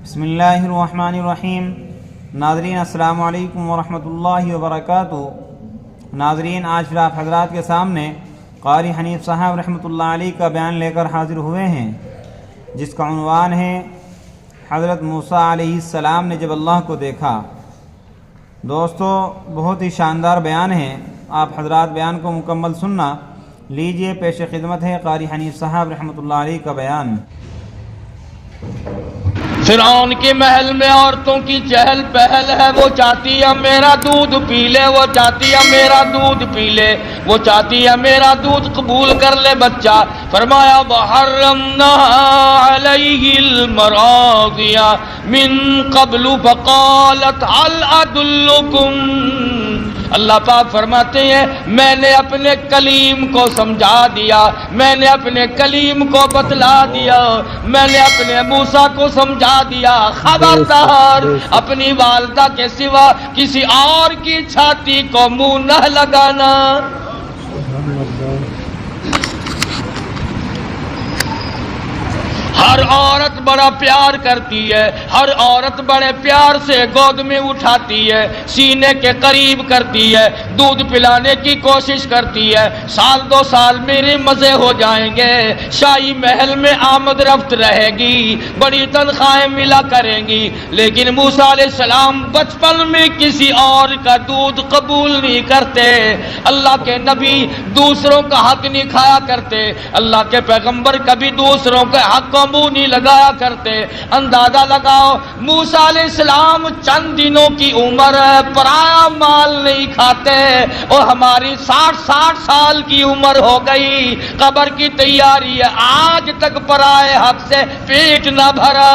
بسم اللہ الرحمن الرحیم۔ ناظرین السلام علیکم ورحمۃ اللہ وبرکاتہ۔ ناظرین، آج پھر آپ حضرات کے سامنے قاری حنیف صاحب رحمۃ اللہ علیہ کا بیان لے کر حاضر ہوئے ہیں، جس کا عنوان ہے حضرت موسیٰ علیہ السلام نے جب اللہ کو دیکھا۔ دوستو، بہت ہی شاندار بیان ہے، آپ حضرات بیان کو مکمل سننا۔ لیجئے، پیش خدمت ہے قاری حنیف صاحب رحمۃ اللہ علیہ کا بیان۔ فرعون کے محل میں عورتوں کی چہل پہل ہے، وہ چاہتی ہے میرا دودھ پی لے، وہ چاہتی ہے میرا دودھ پی لے، وہ چاہتی ہے میرا دودھ قبول کر لے بچہ۔ فرمایا وحرمنا علیہ المراضع من قبل فقالت هل ادلکم۔ اللہ پاک فرماتے ہیں میں نے اپنے کلیم کو سمجھا دیا، میں نے اپنے کلیم کو بتلا دیا، میں نے اپنے موسیٰ کو سمجھا دیا، خبردار اپنی والدہ کے سوا کسی اور کی چھاتی کو منہ نہ لگانا۔ ہر عورت بڑا پیار کرتی ہے، ہر عورت بڑے پیار سے گود میں اٹھاتی ہے، سینے کے قریب کرتی ہے، دودھ پلانے کی کوشش کرتی ہے۔ سال دو سال میرے مزے ہو جائیں گے، شاہی محل میں آمد رفت رہے گی، بڑی تنخواہیں ملا کریں گی، لیکن موسیٰ علیہ السلام بچپن میں کسی اور کا دودھ قبول نہیں کرتے۔ اللہ کے نبی دوسروں کا حق نہیں کھایا کرتے، اللہ کے پیغمبر کبھی دوسروں کے حق کو منہ نہیں لگایا کرتے۔ اندازہ لگاؤ، موسیٰ علیہ السلام چند دنوں کی عمر ہے، پرایا مال نہیں کھاتے، اور ہماری 60 سال کی عمر ہو گئی، قبر کی تیاری ہے، آج تک پرائے حق سے پیٹ نہ بھرا۔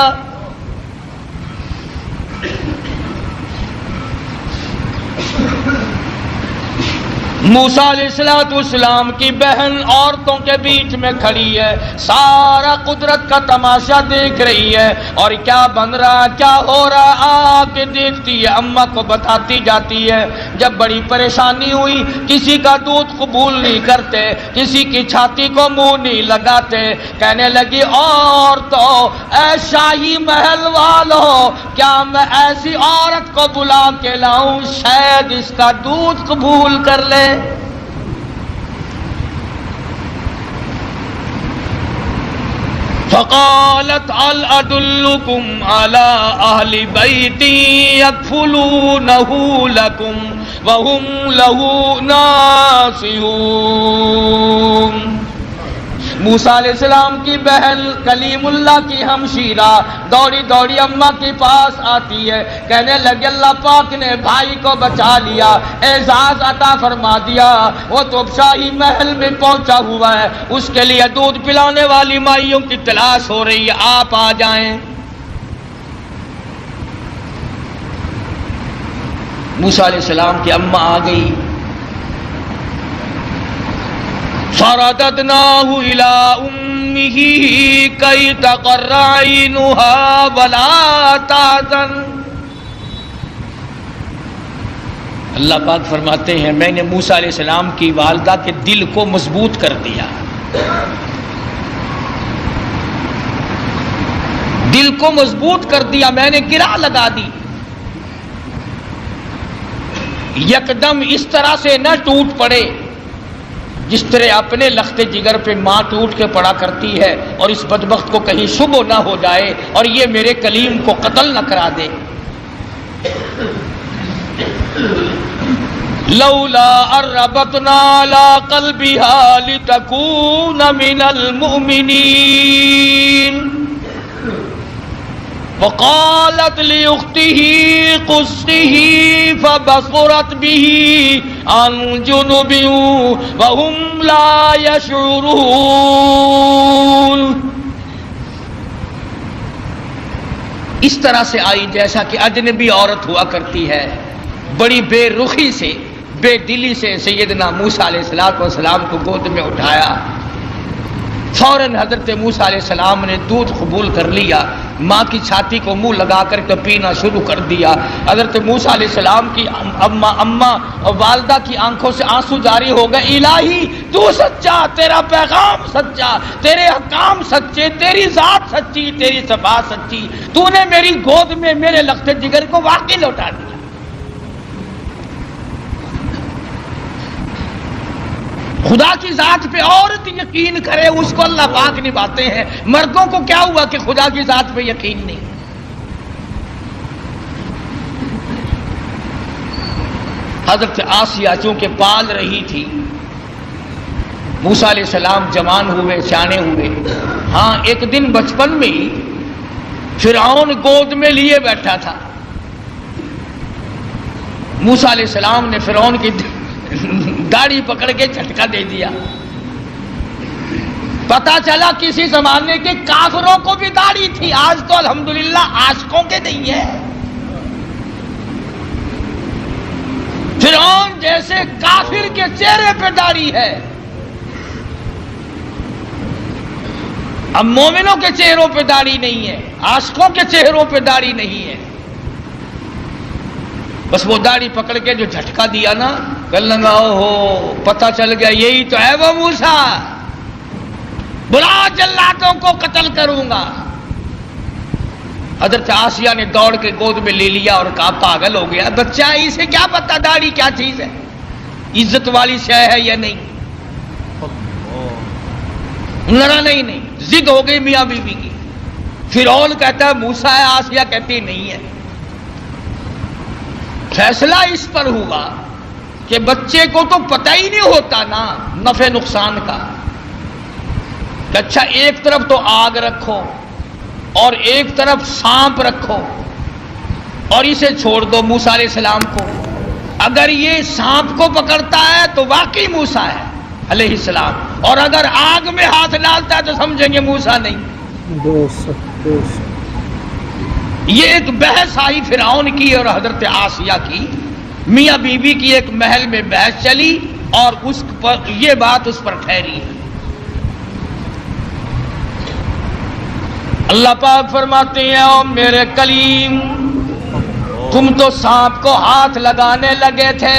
موسیٰ علیہ السلام کی بہن عورتوں کے بیچ میں کھڑی ہے، سارا قدرت کا تماشا دیکھ رہی ہے، اور کیا بن رہا، کیا ہو رہا، آ کے دیکھتی ہے، اماں کو بتاتی جاتی ہے۔ جب بڑی پریشانی ہوئی، کسی کا دودھ قبول نہیں کرتے، کسی کی چھاتی کو منہ نہیں لگاتے، کہنے لگی عورتوں، اے شاہی محل والوں، کیا میں ایسی عورت کو بلا کے لاؤں شاید اس کا دودھ قبول کر لے۔ فقالت هل ادلکم علی اہل بیت یکفلونہ لکم وہم لہ ناصحون۔ موسیٰ علیہ السلام کی بہن کلیم اللہ کی ہمشیرہ دوڑی دوڑی اماں کے پاس آتی ہے، کہنے لگے اللہ پاک نے بھائی کو بچا لیا، اعزاز عطا فرما دیا، وہ تو شاہی محل میں پہنچا ہوا ہے، اس کے لیے دودھ پلانے والی مائیوں کی تلاش ہو رہی ہے، آپ آ جائیں۔ موسیٰ علیہ السلام کی اماں آ گئی۔ فرددناہ الی امہ کی تقر عینہا ولا تحزن۔ اللہ پاک فرماتے ہیں میں نے موسیٰ علیہ السلام کی والدہ کے دل کو مضبوط کر دیا، دل کو مضبوط کر دیا، میں نے گرہ لگا دی، یکدم اس طرح سے نہ ٹوٹ پڑے جس طرح اپنے لخت جگر پہ ماں ٹوٹ کے پڑا کرتی ہے، اور اس بدبخت کو کہیں شبہ نہ ہو جائے اور یہ میرے کلیم کو قتل نہ کرا دے۔ لولا اربتنا علی قلبها لتکون من المؤمنین وقالت لأخته قصه فبصرت به عن جنب وهم لا يشعرون۔ اس طرح سے آئی جیسا کہ اجنبی عورت ہوا کرتی ہے، بڑی بے رخی سے، بے دلی سے سیدنا موسیٰ علیہ السلام کو گود میں اٹھایا، فوراً حضرت موسیٰ علیہ السلام نے دودھ قبول کر لیا، ماں کی چھاتی کو منہ لگا کر کے پینا شروع کر دیا۔ حضرت موسیٰ علیہ السلام کی اماں اور والدہ کی آنکھوں سے آنسو جاری ہو گئے، الہی تو سچا، تیرا پیغام سچا، تیرے احکام سچے، تیری ذات سچی، تیری صفات سچی، تو نے میری گود میں میرے لخت جگر کو واقعی لوٹا دیا۔ خدا کی ذات پہ عورت یقین کرے اس کو اللہ پاک نبھاتے ہیں، مردوں کو کیا ہوا کہ خدا کی ذات پہ یقین نہیں؟ حضرت آسیہ چونکہ پال رہی تھی، موسیٰ علیہ السلام جوان ہوئے، سیانے ہوئے، ہاں ایک دن بچپن میں ہی فرعون گود میں لیے بیٹھا تھا، موسیٰ علیہ السلام نے فرعون کی داڑھی پکڑ کے جھٹکا دے دیا۔ پتا چلا کسی زمانے کے کافروں کو بھی داڑھی تھی، آج تو الحمدللہ عاشقوں کے نہیں ہے۔ فرعون جیسے کافر کے چہرے پہ داڑھی ہے، اب مومنوں کے چہروں پہ داڑھی نہیں ہے، عاشقوں کے چہروں پہ داڑھی نہیں ہے۔ بس وہ داڑھی پکڑ کے جو جھٹکا دیا نا، کل لگاؤ ہو، پتہ چل گیا یہی تو ہے وہ موسیٰ، بلا جلاتوں کو قتل کروں گا۔ حضرت آسیہ نے دوڑ کے گود میں لے لیا اور کہا پاگل ہو گیا بچہ، اسے کیا پتا داڑھی کیا چیز ہے، عزت والی شے ہے یا نہیں؟ لڑا نہیں، ضد ہو گئی میاں بیوی کی۔ فرعون کہتا ہے موسیٰ ہے، آسیہ کہتی نہیں ہے۔ فیصلہ اس پر ہوا کہ بچے کو تو پتہ ہی نہیں ہوتا نا نفع نقصان کا، اچھا ایک طرف تو آگ رکھو اور ایک طرف سانپ رکھو اور اسے چھوڑ دو موسیٰ علیہ السلام کو، اگر یہ سانپ کو پکڑتا ہے تو واقعی موسیٰ ہے علیہ السلام، اور اگر آگ میں ہاتھ ڈالتا ہے تو سمجھیں گے موسیٰ نہیں۔ یہ ایک بحث آئی فرعون کی اور حضرت آسیہ کی، میاں بیوی کی ایک محل میں بحث چلی اور اس پر یہ بات اس پر ٹھہری۔ اللہ پاک فرماتے ہیں او میرے کلیم، تم تو سانپ کو ہاتھ لگانے لگے تھے،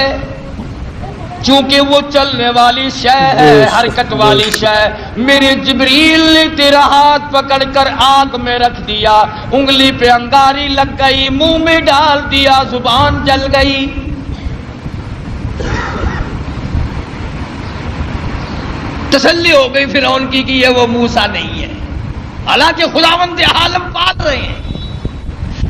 چونکہ وہ چلنے والی شے ہے، حرکت والی شے، میرے جبریل نے تیرا ہاتھ پکڑ کر آنکھ میں رکھ دیا، انگلی پہ انگاری لگ گئی، منہ میں ڈال دیا، زبان جل گئی۔ تسلی ہو گئی فرعون کی کہ یہ وہ موسیٰ نہیں ہے، حالانکہ خداوند عالم پال رہے ہیں،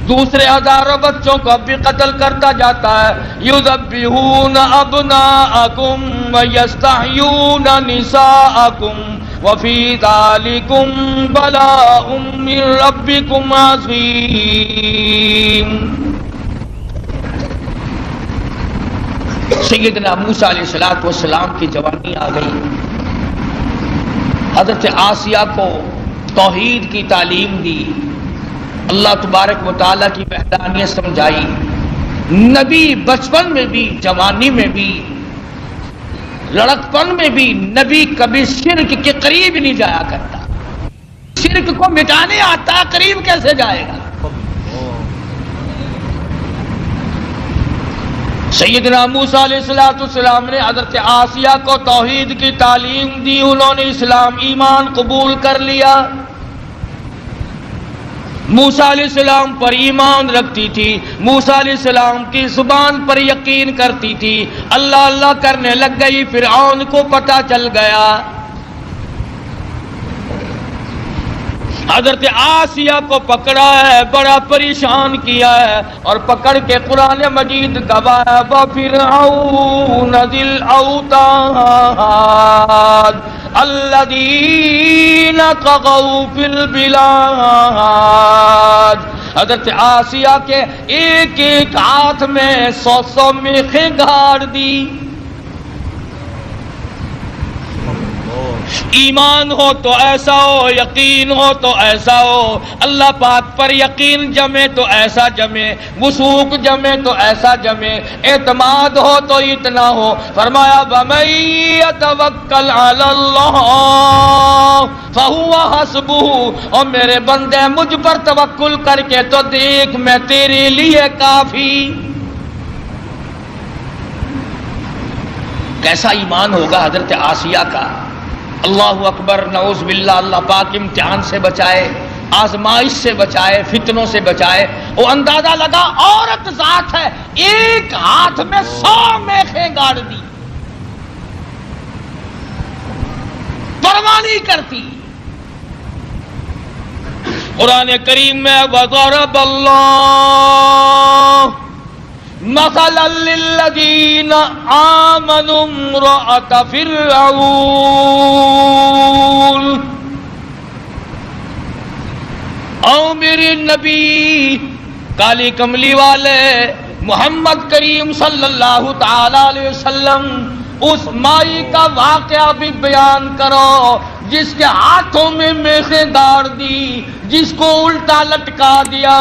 دوسرے ہزاروں بچوں کو اب بھی قتل کرتا جاتا ہے۔ یذبحون ابناءکم ویستحیون نساءکم وفی ذالکم بلاء من ربکم عظیم۔ سیدنا موسیٰ علیہ السلام کی جوانی آ گئی، حضرت آسیہ کو توحید کی تعلیم دی، اللہ تبارک و تعالیٰ کی وحدانیت سمجھائی۔ نبی بچپن میں بھی، جوانی میں بھی، لڑکپن میں بھی نبی کبھی شرک کے قریب نہیں جایا کرتا، شرک کو مٹانے آتا، قریب کیسے جائے گا؟ سیدنا موسیٰ علیہ السلام نے حضرت آسیہ کو توحید کی تعلیم دی، انہوں نے اسلام ایمان قبول کر لیا۔ موسیٰ علیہ السلام پر ایمان رکھتی تھی، موسیٰ علیہ السلام کی زبان پر یقین کرتی تھی، اللہ اللہ کرنے لگ گئی، فرعون کو پتہ چل گیا، حضرت آسیہ کو پکڑا ہے، بڑا پریشان کیا ہے، اور پکڑ کے قرآن مجید گوایا وَفِرْعَوْنَ ذِي الْأَوْتَادِ الَّذِينَ طَغَوْا فِي الْبِلَادِ۔ حضرت آسیہ کے ایک ایک ہاتھ میں 100 میخیں گاڑ دی، ایمان ہو تو ایسا ہو، یقین ہو تو ایسا ہو، اللہ پاک پر یقین جمے تو ایسا جمے، وثوق جمے تو ایسا جمے، اعتماد ہو تو اتنا ہو۔ فرمایا وَمَن يَتَوَکَّلْ عَلَى اللَّهِ فَهُوَ حَسْبُهُ، اور میرے بندے مجھ پر توکل کر کے تو دیکھ میں تیرے لیے کافی۔ کیسا ایمان ہوگا حضرت آسیہ کا، اللہ اکبر، نعوذ باللہ، اللہ پاک امتحان سے بچائے، آزمائش سے بچائے، فتنوں سے بچائے۔ وہ اندازہ لگا عورت ذات ہے، ایک ہاتھ میں 100 میخیں گاڑ دی، پرواہ نہیں کرتی۔ قرآن کریم میں وَضَرَبَ اللَّهُ مَثَلًا لِلَّذِينَ آمَنُوا امْرَأَتَ فِرْعَوْنَ، او میرے نبی کالی کملی والے محمد کریم صلی اللہ تعالی علیہ وسلم اس مائی کا واقعہ بھی بیان کرو جس کے ہاتھوں میں میخیں گاڑ دی، جس کو الٹا لٹکا دیا۔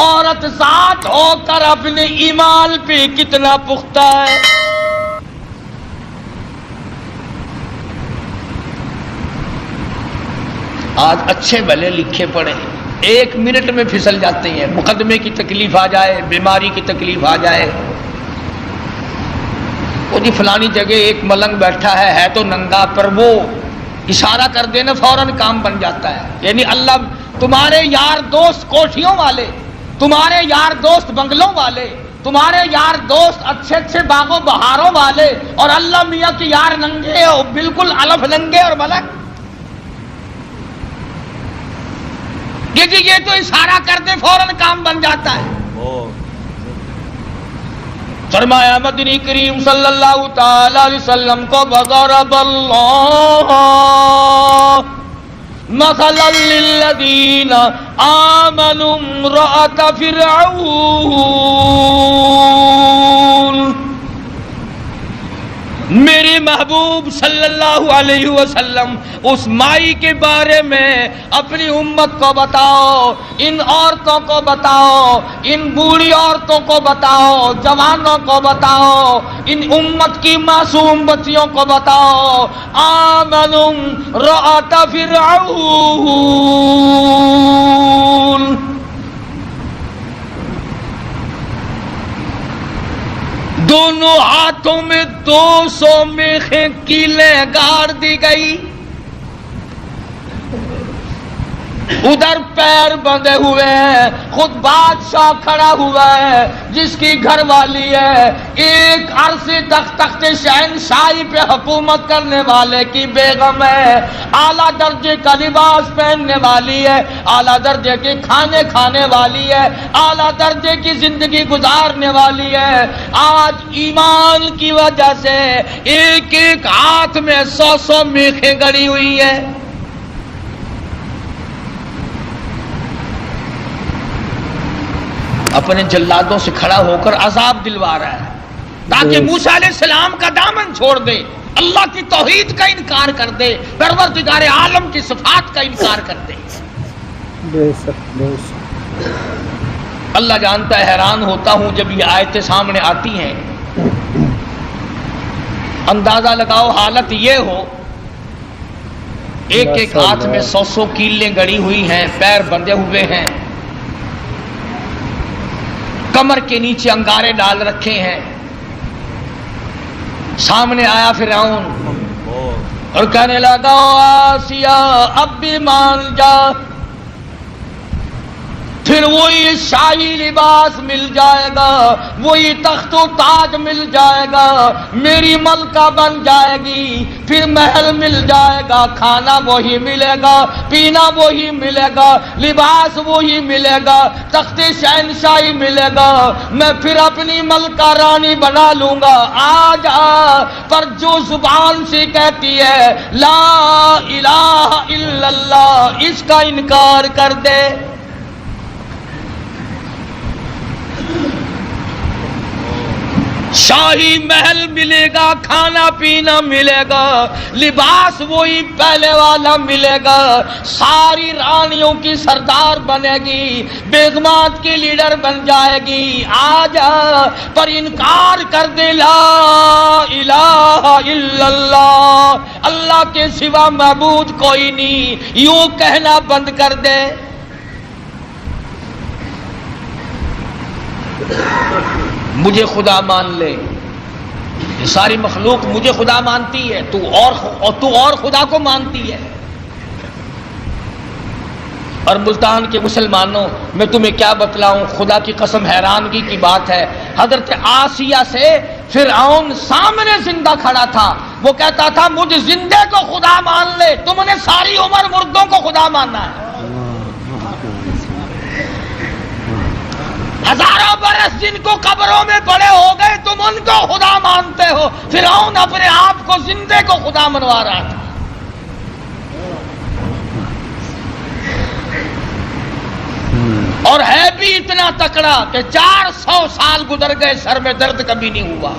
عورت ذات ہو کر اپنے ایمان پہ کتنا پختہ ہے۔ آج اچھے بھلے لکھے پڑھے 1 منٹ میں پھسل جاتے ہیں، مقدمے کی تکلیف آ جائے، بیماری کی تکلیف آ جائے، وہ جی فلانی جگہ ایک ملنگ بیٹھا ہے تو ننگا، پر وہ اشارہ کر دینا فوراً کام بن جاتا ہے۔ یعنی اللہ تمہارے یار دوست کوٹھیوں والے، تمہارے یار دوست بنگلوں والے، تمہارے یار دوست اچھے اچھے باغوں بہاروں والے، اور اللہ میاں کی یار ننگے ہو، بالکل الف ننگے اور ملک۔ یہ تو اشارہ کر دے فوراً کام بن جاتا ہے۔ فرمایا مدنی کریم صلی اللہ تعالی علیہ وسلم کو وَضَرَبَ اللَّهُ مَثَلًا لِلَّذِينَ آمَنُوا امْرَأَتَ فِرْعَوْنَ، میرے محبوب صلی اللہ علیہ وسلم اس مائی کے بارے میں اپنی امت کو بتاؤ، ان عورتوں کو بتاؤ، ان بوڑھی عورتوں کو بتاؤ، جوانوں کو بتاؤ، ان امت کی معصوم بچیوں کو بتاؤ۔ آمنوا امرأۃ فرعون، دونوں ہاتھوں میں 200 میخیں کیلیں گاڑ دی گئی، ادھر پیر بندھے ہوئے ہیں، خود بادشاہ کھڑا ہوا ہے جس کی گھر والی ہے ایک عرصے تک تخت شہنشاہی پہ حکومت کرنے والے کی بیگم ہے، اعلیٰ درجے کا لباس پہننے والی ہے، اعلیٰ درجے کے کھانے کھانے والی ہے، اعلیٰ درجے کی زندگی گزارنے والی ہے۔ آج ایمان کی وجہ سے ایک ایک ہاتھ میں 100 میخیں گڑی ہوئی ہے۔ اپنے جلادوں سے کھڑا ہو کر عذاب دلوا رہا ہے تاکہ موسیٰ علیہ السلام کا دامن چھوڑ دے، اللہ کی توحید کا انکار کر دے، پروردگار عالم کی صفات کا انکار کر دے۔ اللہ جانتا ہے، حیران ہوتا ہوں جب یہ آیتیں سامنے آتی ہیں، اندازہ لگاؤ حالت یہ ہو ایک ایک ہاتھ میں 100 کیلیں گڑی ہوئی ہیں، پیر بندھے ہوئے ہیں، کمر کے نیچے انگارے ڈال رکھے ہیں۔ سامنے آیا فرعون اور کہنے لگا آسیہ اب بھی مان جا، پھر وہی شاہی لباس مل جائے گا، وہی تخت و تاج مل جائے گا، میری ملکہ بن جائے گی، پھر محل مل جائے گا، کھانا وہی ملے گا، پینا وہی ملے گا، لباس وہی ملے گا، تخت شہنشاہی ملے گا، میں پھر اپنی ملکہ رانی بنا لوں گا۔ آ جا، پر جو زبان سے کہتی ہے لا الہ الا اللہ، اس کا انکار کر دے۔ شاہی محل ملے گا، کھانا پینا ملے گا، لباس وہی پہلے والا ملے گا، ساری رانیوں کی سردار بنے گی، بیگمات کی لیڈر بن جائے گی، آ جا پر انکار کر دے لا الہ الا اللہ، اللہ کے سوا معبود کوئی نہیں، یوں کہنا بند کر دے، مجھے خدا مان لے، یہ ساری مخلوق مجھے خدا مانتی ہے، تو اور خدا کو مانتی ہے۔ اور ملتان کے مسلمانوں، میں تمہیں کیا بتلاؤں، خدا کی قسم حیرانگی کی بات ہے، حضرت آسیہ سے فرعون سامنے زندہ کھڑا تھا، وہ کہتا تھا مجھے زندے کو خدا مان لے، تم نے ساری عمر مردوں کو خدا ماننا ہے، ہزاروں برس جن کو قبروں میں پڑے ہو گئے تم ان کو خدا مانتے ہو، فرعون اپنے آپ کو زندے کو خدا منوا رہا تھا۔ اور ہے بھی اتنا تکڑا کہ 400 سال گزر گئے، سر میں درد کبھی نہیں ہوا۔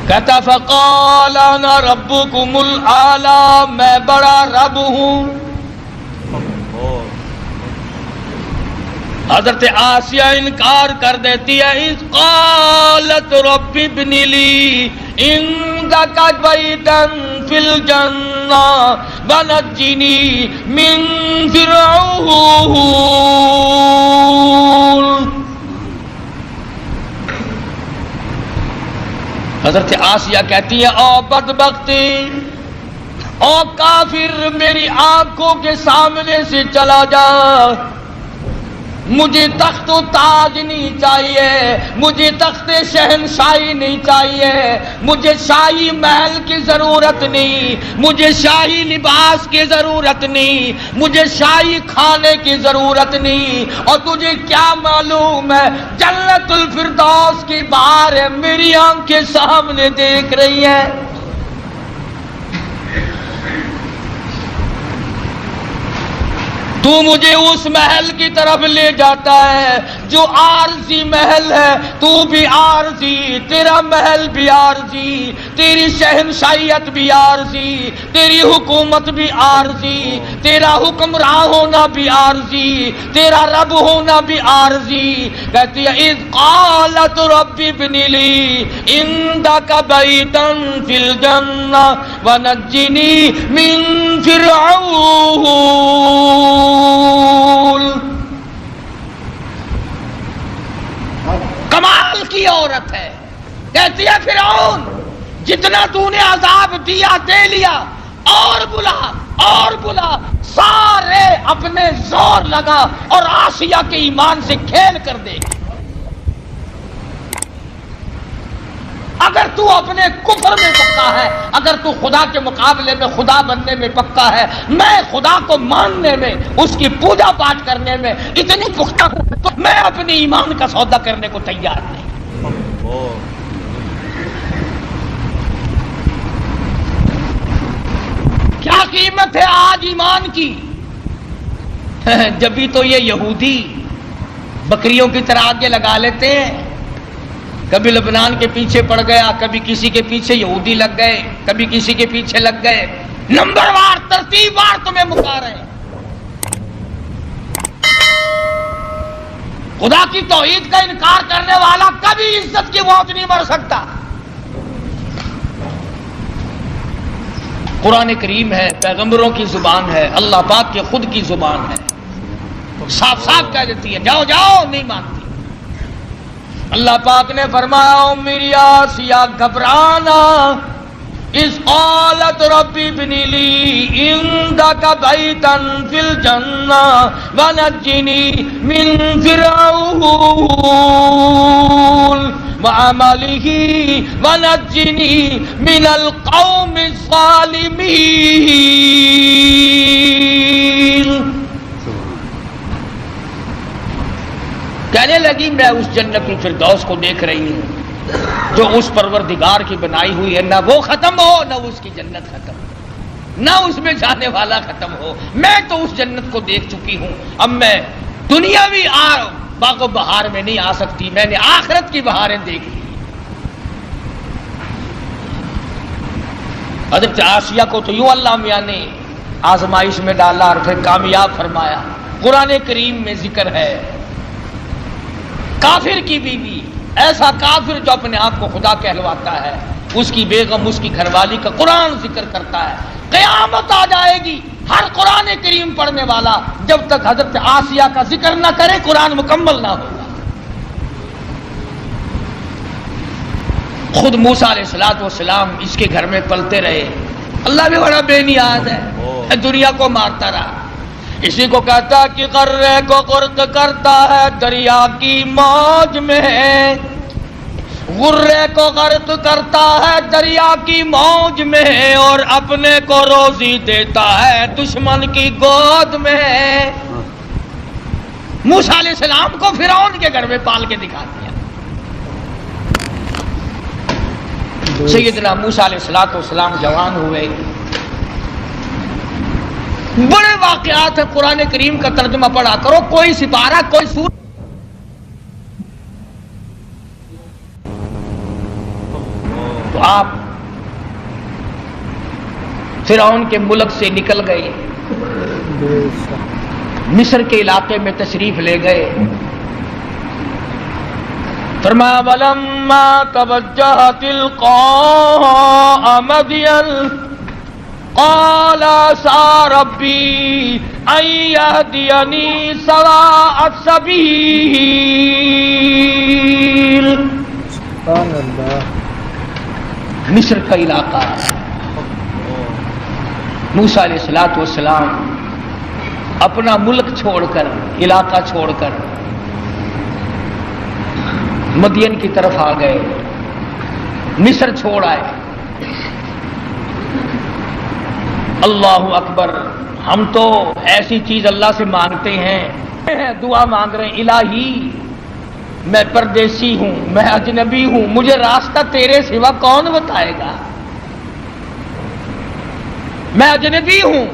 کہتا فقال انا ربکم الاعلی، میں بڑا رب ہوں۔ حضرت آسیہ انکار کر دیتی ہے، اذ قالت رب ابن لی عندک بیتا فی الجنہ ونجنی من فرعون۔ حضرت آسیہ کہتی ہے او بدبختی، او کافر، میری آنکھوں کے سامنے سے چلا جا، مجھے تخت و تاج نہیں چاہیے، مجھے تخت شہنشاہی نہیں چاہیے، مجھے شاہی محل کی ضرورت نہیں، مجھے شاہی لباس کی ضرورت نہیں، مجھے شاہی کھانے کی ضرورت نہیں، اور تجھے کیا معلوم ہے جنت الفردوس کی بہار ہے میری آنکھیں سامنے دیکھ رہی ہے۔ تو مجھے اس محل کی طرف لے جاتا ہے جو عارضی محل ہے، تو بھی عارضی، تیرا محل بھی عارضی، تیری شہنشاہیت بھی عارضی، تیری حکومت بھی عارضی، تیرا حکمراں ہونا بھی عارضی، تیرا رب ہونا بھی عارضی۔ کہتی ہے اذ قالت رب ابن لی عندک بیتا فی الجنہ ونجنی من فرعون۔ کمال کی عورت ہے، کہتی ہے فرعون جتنا تو نے عذاب دیا دے لیا، اور بلا اور بلا، سارے اپنے زور لگا اور آسیہ کے ایمان سے کھیل کر دے۔ اگر تو اپنے کفر میں پکا ہے، اگر تو خدا کے مقابلے میں خدا بننے میں پکا ہے، میں خدا کو ماننے میں، اس کی پوجا پاٹ کرنے میں اتنی پختہ ہوں تو میں اپنے ایمان کا سودا کرنے کو تیار نہیں۔ کیا قیمت ہے آج ایمان کی؟ جبھی تو یہ یہودی بکریوں کی طرح آگے لگا لیتے ہیں، کبھی لبنان کے پیچھے پڑ گیا، کبھی کسی کے پیچھے یہودی لگ گئے، کبھی کسی کے پیچھے لگ گئے، نمبر وار ترتیب وار تمہیں مکا رہے ہیں۔ خدا کی توحید کا انکار کرنے والا کبھی عزت کی موت نہیں مر سکتا۔ قرآن کریم ہے، پیغمبروں کی زبان ہے، اللہ پاک کے خود کی زبان ہے، صاف صاف کہہ دیتی ہے جاؤ جاؤ، نہیں مانتی۔ اللہ پاک نے فرمایا میری آسیہ گھبرانا، اذ قالت رب ابن لی عندک بیتا فی الجنہ ونجنی من فرعون وعملہ ونجنی من القوم الظالمین۔ کہنے لگی میں اس جنت الفردوس کو دیکھ رہی ہوں جو اس پروردگار کی بنائی ہوئی ہے، نہ وہ ختم ہو نہ اس کی جنت ختم ہو، نہ اس میں جانے والا ختم ہو، میں تو اس جنت کو دیکھ چکی ہوں، اب میں دنیاوی باغ و بہار میں نہیں آ سکتی، میں نے آخرت کی بہاریں دیکھ لی۔ حضرت آسیہ کو تو یوں اللہ میاں نے آزمائش میں ڈالا اور پھر کامیاب فرمایا۔ قرآن کریم میں ذکر ہے کافر کی بیوی، ایسا کافر جو اپنے آپ کو خدا کہلواتا ہے، اس کی بیگم، اس کی گھر والی کا قرآن ذکر کرتا ہے۔ قیامت آ جائے گی، ہر قرآن کریم پڑھنے والا جب تک حضرت آسیہ کا ذکر نہ کرے قرآن مکمل نہ ہوگا۔ خود موسیٰ علیہ السلام اس کے گھر میں پلتے رہے، اللہ بھی بڑا بے نیاز ہے، دنیا کو مارتا رہا۔ اسی کو کہتا کہ غرے کو غرق کرتا ہے دریا کی موج میں، غرے کو غرق کرتا ہے دریا کی موج میں، اور اپنے کو روزی دیتا ہے دشمن کی گود میں۔ موسیٰ علیہ السلام کو فرعون کے گھر میں پال کے دکھا دیا۔ سیدنا موسیٰ علیہ السلام جوان ہوئے، بڑے واقعات ہیں، قرآن کریم کا ترجمہ پڑھا کرو، کوئی سپارہ، کوئی سورہ۔ تو آپ فرعون کے ملک سے نکل گئے، مصر کے علاقے میں تشریف لے گئے۔ فرمایا وَلَمَّا تَوَجَّهَ تِلْقَاءَ مَدْيَنَ قَالَ عَسَىٰ رَبِّي أَن يَهْدِيَنِي سَوَاءَ السَّبِيلِ۔ مصر کا علاقہ، موسیٰ علیہ السلام اپنا ملک چھوڑ کر، علاقہ چھوڑ کر مدین کی طرف آ گئے، مصر چھوڑ آئے۔ اللہ اکبر، ہم تو ایسی چیز اللہ سے مانگتے ہیں، دعا مانگ رہے ہیں، الہی میں پردیسی ہوں، میں اجنبی ہوں، مجھے راستہ تیرے سوا کون بتائے گا؟ میں اجنبی ہوں،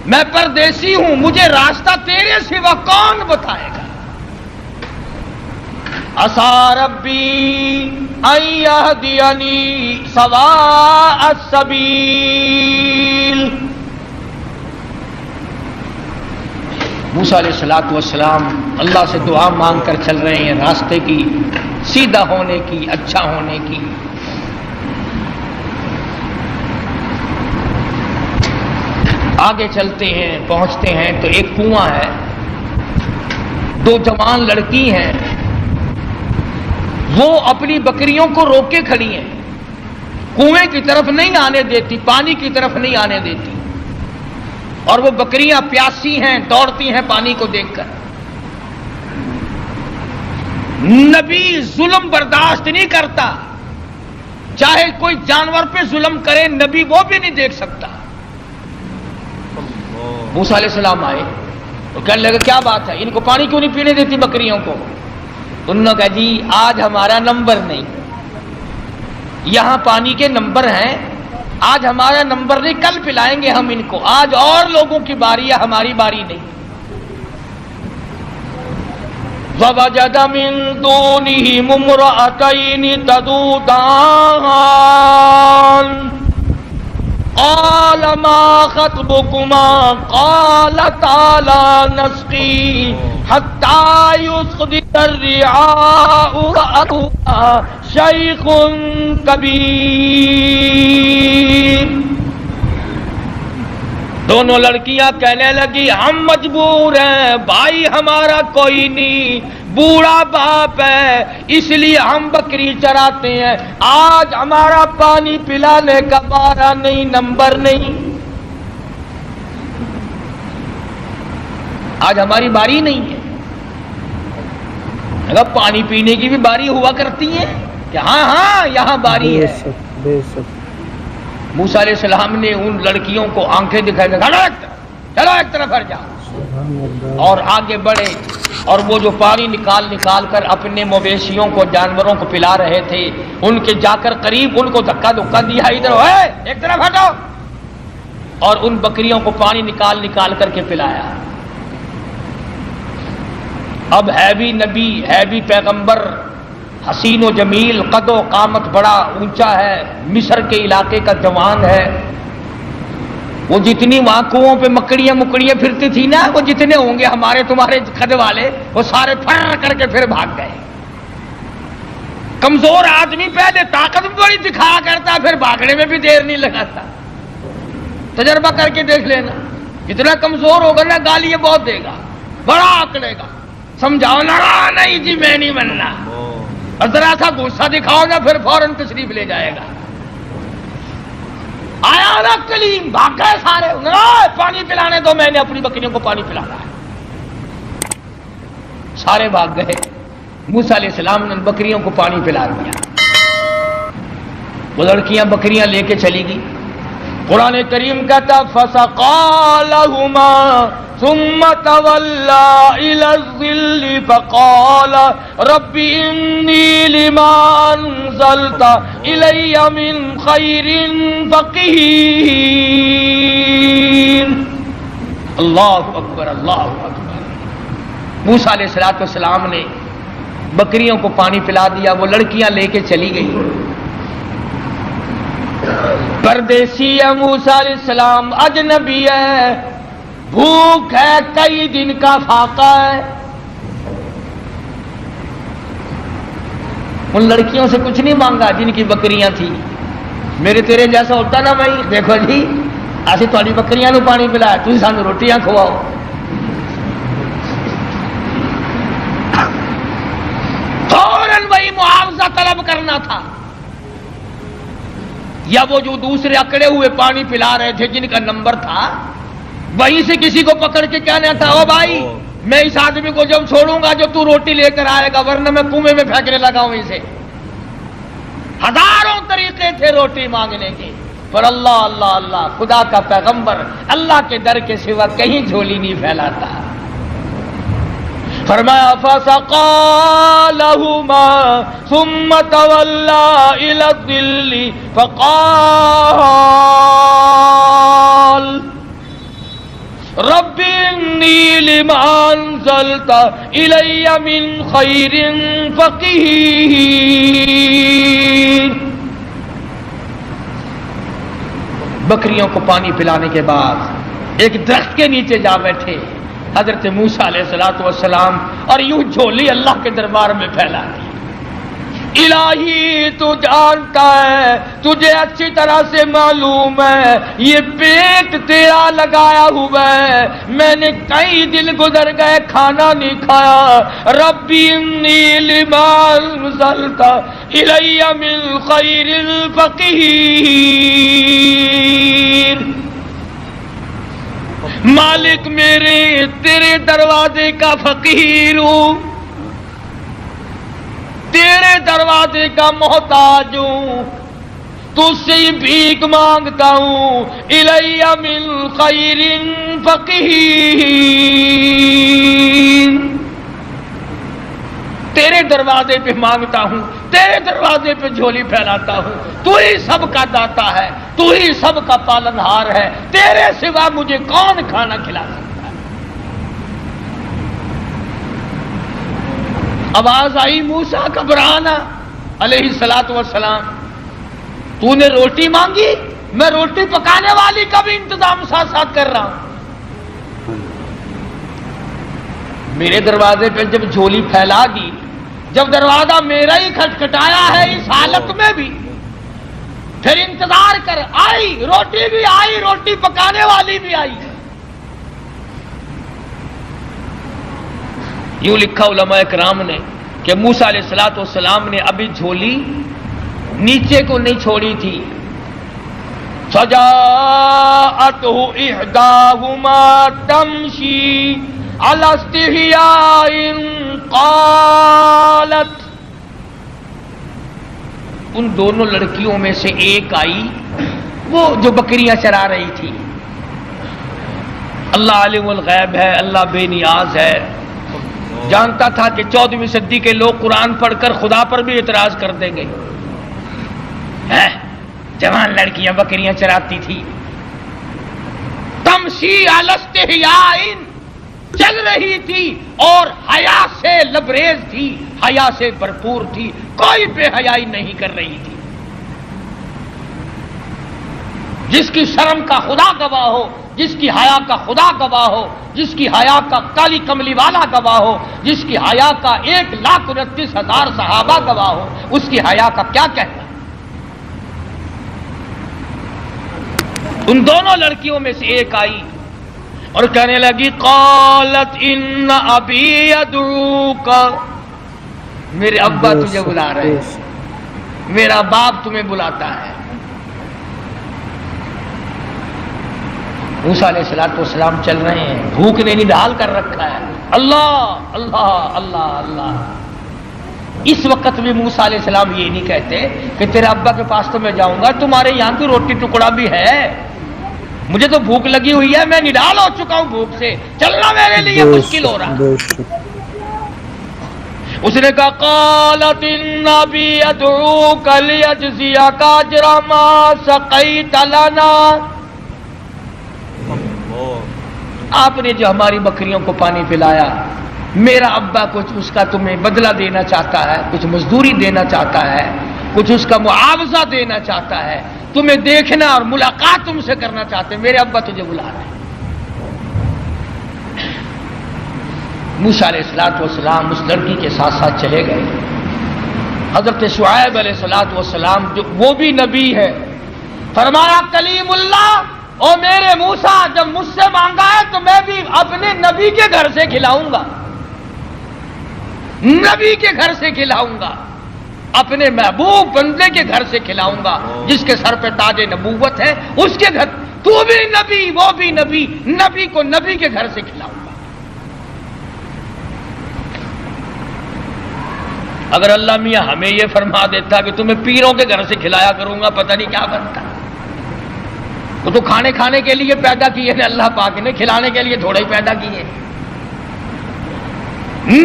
میں پردیسی ہوں، مجھے راستہ تیرے سوا کون بتائے گا؟ عَسَىٰ رَبِّي أَن يَهْدِيَنِي سَوَاءَ السَّبِيلِ۔ موسیٰ علیہ السلام اللہ سے دعا مانگ کر چل رہے ہیں، راستے کی، سیدھا ہونے کی، اچھا ہونے کی۔ آگے چلتے ہیں، پہنچتے ہیں تو ایک کنواں ہے، دو جوان لڑکی ہیں، وہ اپنی بکریوں کو روک کے کھڑی ہیں، کنویں کی طرف نہیں آنے دیتی، پانی کی طرف نہیں آنے دیتی، اور وہ بکریاں پیاسی ہیں، دوڑتی ہیں پانی کو دیکھ کر۔ نبی ظلم برداشت نہیں کرتا، چاہے کوئی جانور پہ ظلم کرے، نبی وہ بھی نہیں دیکھ سکتا۔ موسیٰ علیہ السلام آئے تو کہنے لگے کیا بات ہے، ان کو پانی کیوں نہیں پینے دیتی بکریوں کو؟ انہوں نے کہا جی آج ہمارا نمبر نہیں، یہاں پانی کے نمبر ہیں، آج ہمارا نمبر نہیں، کل پلائیں گے ہم ان کو، آج اور لوگوں کی باری ہے، ہماری باری نہیں۔ وَوَجَدَ مِن دُونِهِمُ امْرَأَتَيْنِ تَذُودَانِ قَالَ مَا خَطْبُكُمَا قَالَتَا لَا نَسْقِي حَتَّى يُصْدِرَ الرِّعَاءُ وَأَبُونَا شَيْخٌ كَبِيرٌ۔ دونوں لڑکیاں کہنے لگی ہم مجبور ہیں، بھائی ہمارا کوئی نہیں، بوڑھا باپ ہے، اس لیے ہم بکری چراتے ہیں، آج ہمارا پانی پلانے کا بارہ نہیں، نمبر نہیں، آج ہماری باری نہیں ہے۔ اگر پانی پینے کی بھی باری ہوا کرتی ہے کہ ہاں ہاں یہاں باری ہے۔ موسیٰ علیہ السلام نے ان لڑکیوں کو آنکھیں دکھائی، چلو ایک طرف ہٹ جاؤ، اور آگے بڑھے، اور وہ جو پانی نکال کر اپنے مویشیوں کو، جانوروں کو پلا رہے تھے، ان کے جا کر قریب ان کو دھکا دیا، ادھر ایک طرف ہٹو، اور ان بکریوں کو پانی نکال کر کے پلایا۔ اب ہے بھی نبی، ہے بھی پیغمبر، حسین و جمیل، قد و قامت بڑا اونچا ہے، مصر کے علاقے کا جوان ہے. وہ جتنی وہاں کنووں پہ مکڑیاں پھرتی تھی نا، وہ جتنے ہوں گے ہمارے تمہارے قد والے، وہ سارے پھر کر کے پھر بھاگ گئے. کمزور آدمی پہلے طاقت بھی بڑی دکھایا کرتا، پھر بھاگنے میں بھی دیر نہیں لگاتا. تجربہ کر کے دیکھ لینا، جتنا کمزور ہوگا نا گالیاں بہت دے گا، بڑا آکڑے گا. سمجھاؤ نا، نہیں جی میں نہیں بننا، اور ذرا سا غصہ دکھاؤ نا پھر فوراً تشریف لے جائے گا. آیا نا کلیم، بھاگ گئے سارے. پانی پلانے دو، میں نے اپنی بکریوں کو پانی پلانا ہے. سارے بھاگ گئے. موسیٰ علیہ السلام نے بکریوں کو پانی پلا دیا. وہ لڑکیاں بکریاں لے کے چلی گئی. قرآن کریم کہتا فسقا لهما ثم تولى الى الظل فقال رب انی لما انزلت الی من خیر فقیر. اللہ اکبر، اللہ اکبر. موسیٰ علیہ السلام نے بکریوں کو پانی پلا دیا. وہ لڑکیاں لے کے چلی گئی. پردیسی ہے موسیٰ علیہ السلام، اجنبی ہے، بھوک ہے، کئی دن کا فاقہ ہے. ان لڑکیوں سے کچھ نہیں مانگا جن کی بکریاں تھیں. میرے تیرے جیسا ہوتا نا بھائی، دیکھو جی اسی تھوڑی بکریاں نو پانی پلایا، تھی سانو روٹیاں کھواؤ. فوراً وہی معاوضہ طلب کرنا تھا. یا وہ جو دوسرے اکڑے ہوئے پانی پلا رہے تھے جن کا نمبر تھا، وہیں سے کسی کو پکڑ کے کہنا تھا او بھائی میں اس آدمی کو جب چھوڑوں گا جو تو روٹی لے کر آئے گا، ورنہ میں کنویں میں پھینکنے لگا ہوں اسے. ہزاروں طریقے تھے روٹی مانگنے کے، پر اللہ اللہ اللہ، خدا کا پیغمبر اللہ کے در کے سوا کہیں جھولی نہیں پھیلاتا. فرمایا فسقا لهما ثم تولى الى الظل فقال رب انی لما انزلت الی من خیر فقیر. بکریوں کو پانی پلانے کے بعد ایک درخت کے نیچے جا بیٹھے حضرت موسیٰ علیہ السلام، اور یوں جھولی اللہ کے دربار میں پھیلا دی. الہی تو جانتا ہے، تجھے اچھی طرح سے معلوم ہے یہ پیٹ تیرا لگایا ہوا ہے، میں نے کئی دن گزر گئے کھانا نہیں کھایا. ربی انی لما انزلت الی من خیر فقیر. مالک میرے تیرے دروازے کا فقیر ہوں، تیرے دروازے کا محتاج ہوں، تجھ سے ہی بھیک مانگتا ہوں. الی من خیر فقیر. تیرے دروازے پہ مانگتا ہوں، تیرے دروازے پہ جھولی پھیلاتا ہوں. تو ہی سب کا داتا ہے، تو ہی سب کا پالنہار ہے، تیرے سوا مجھے کون کھانا کھلا سکتا ہے. آواز آئی موسیٰ گھبرانا علیہ السلام، تو نے روٹی مانگی، میں روٹی پکانے والی کا بھی انتظام ساتھ ساتھ کر رہا ہوں. میرے دروازے پہ جب جھولی پھیلا دی، جب دروازہ میرا ہی کھٹکھٹایا ہے اس حالت میں بھی، پھر انتظار کر. آئی روٹی بھی آئی، روٹی پکانے والی بھی آئی. یوں لکھا علماء کرام نے کہ موسیٰ علیہ السلام نے ابھی جھولی نیچے کو نہیں چھوڑی تھی. فجاءته احداهما تمشي على استحياء قالت. ان دونوں لڑکیوں میں سے ایک آئی، وہ جو بکریاں چرا رہی تھی. اللہ عالم الغیب ہے، اللہ بے نیاز ہے، جانتا تھا کہ 14ویں صدی کے لوگ قرآن پڑھ کر خدا پر بھی اعتراض کر دیں گے. جوان لڑکیاں بکریاں چراتی تھی. تمشی علی استحیاء، چل رہی تھی اور حیا سے لبریز تھی، حیا سے بھرپور تھی، کوئی بے حیائی نہیں کر رہی تھی۔ جس کی شرم کا خدا گواہ ہو، جس کی حیا کا خدا گواہ ہو، جس کی حیا کا کالی کملی والا گواہ ہو، جس کی حیا کا 1,29,000 صحابہ گواہ ہو، اس کی حیا کا کیا کہنا؟ ان دونوں لڑکیوں میں سے ایک آئی اور کہنے لگی قالت ان ابی یدعوک، میرے ابا تجھے بلا رہے ہیں، میرا باپ تمہیں بلاتا ہے۔ موسیٰ علیہ السلام چل رہے ہیں، بھوک نے نڈال کر رکھا ہے، اللہ اللہ اللہ اللہ۔ اس وقت بھی موسیٰ علیہ السلام یہ نہیں کہتے کہ تیرے ابا کے پاس تو میں جاؤں گا، تمہارے یہاں تو روٹی ٹکڑا بھی ہے، مجھے تو بھوک لگی ہوئی ہے، میں نڈال ہو چکا ہوں بھوک سے، چلنا میرے لیے مشکل ہو رہا۔ اس نے کہا قالت ان ابی یدعوک لیجزیک اجر ما سقیت لنا، آپ نے جو ہماری بکریوں کو پانی پلایا، میرا ابا کچھ اس کا تمہیں بدلہ دینا چاہتا ہے، کچھ مزدوری دینا چاہتا ہے، کچھ اس کا معاوضہ دینا چاہتا ہے، تمہیں دیکھنا اور ملاقات تم سے کرنا چاہتے ہیں، میرے ابا تجھے بلا رہے ہیں۔ موسیٰ علیہ السلام اس لڑکی کے ساتھ ساتھ چلے گئے۔ حضرت شعیب علیہ السلام جو وہ بھی نبی ہے، فرمایا کلیم اللہ، او میرے موسیٰ جب مجھ سے مانگا ہے تو میں بھی اپنے نبی کے گھر سے کھلاؤں گا، نبی کے گھر سے کھلاؤں گا، اپنے محبوب بندے کے گھر سے کھلاؤں گا، جس کے سر پہ تاج نبوت ہے، اس کے گھر، تو بھی نبی وہ بھی نبی، نبی کو نبی کے گھر سے کھلاؤں گا۔ اگر اللہ میاں ہمیں یہ فرما دیتا کہ تمہیں پیروں کے گھر سے کھلایا کروں گا، پتہ نہیں کیا بنتا۔ وہ تو کھانے کے لیے پیدا کیے ہیں اللہ پاک نے، کھلانے کے لیے تھوڑا ہی پیدا کیے۔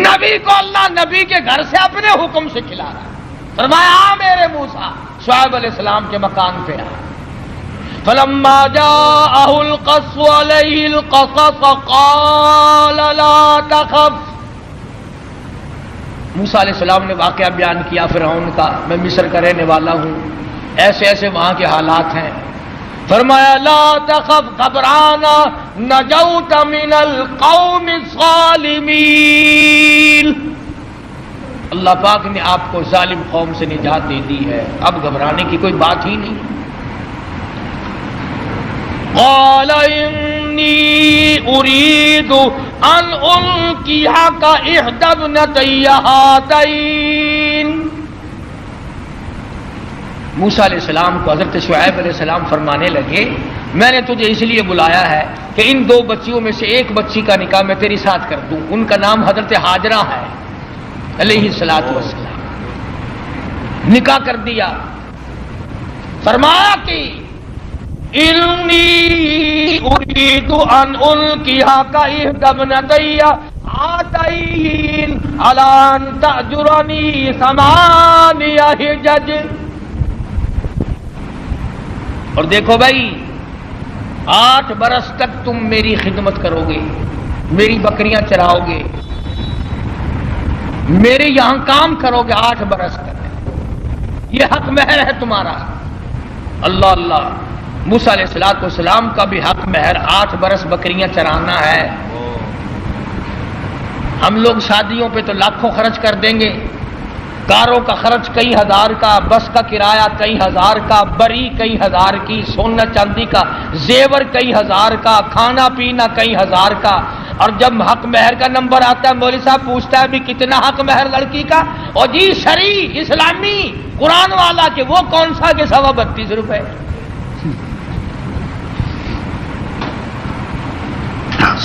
نبی کو اللہ نبی کے گھر سے اپنے حکم سے کھلا رہا ہے۔ فرمایا آ میرے موسیٰ، شعیب علیہ السلام کے مکان پہ آ۔ فلما جاءه القص عليه القصص قال لا تخف، موسیٰ علیہ السلام نے واقعہ بیان کیا فرعون کا، میں مصر کا رہنے والا ہوں، ایسے ایسے وہاں کے حالات ہیں۔ فرمایا لا تخف، گھبرانا، نجوت من القوم الظالمین، اللہ پاک نے آپ کو ظالم قوم سے نجات دے دی ہے، اب گھبرانے کی کوئی بات ہی نہیں۔ قال انی اريد ان القيك احدى ابنتي هاتين، موسیٰ علیہ السلام کو حضرت شعیب علیہ السلام فرمانے لگے میں نے تجھے اس لیے بلایا ہے کہ ان دو بچیوں میں سے ایک بچی کا نکاح میں تیری ساتھ کر دوں، ان کا نام حضرت ہاجرہ ہے علیہ الصلوۃ والسلام۔ نکاح کر دیا، فرمایا کہ انی اريد ان القيك احدى ابنتي هاتين على ان تأجرني 8 حجج، اور دیکھو بھائی 8 برس تک تم میری خدمت کرو گے، میری بکریاں چراؤ گے، میرے یہاں کام کرو گے 8 برس تک، یہ حق مہر ہے تمہارا۔ اللہ اللہ، موسیٰ علیہ السلام کا بھی حق مہر 8 برس بکریاں چرانا ہے۔ ہم لوگ شادیوں پہ تو لاکھوں خرچ کر دیں گے، کاروں کا خرچ کئی ہزار کا، بس کا کرایہ کئی ہزار کا، بری کئی ہزار کی، سونا چاندی کا زیور کئی ہزار کا، کھانا پینا کئی ہزار کا، اور جب حق مہر کا نمبر آتا ہے مولوی صاحب پوچھتا ہے بھی کتنا حق مہر لڑکی کا، اور جی شرعی اسلامی قرآن والا کہ وہ کون سا کہ 32.5 روپے،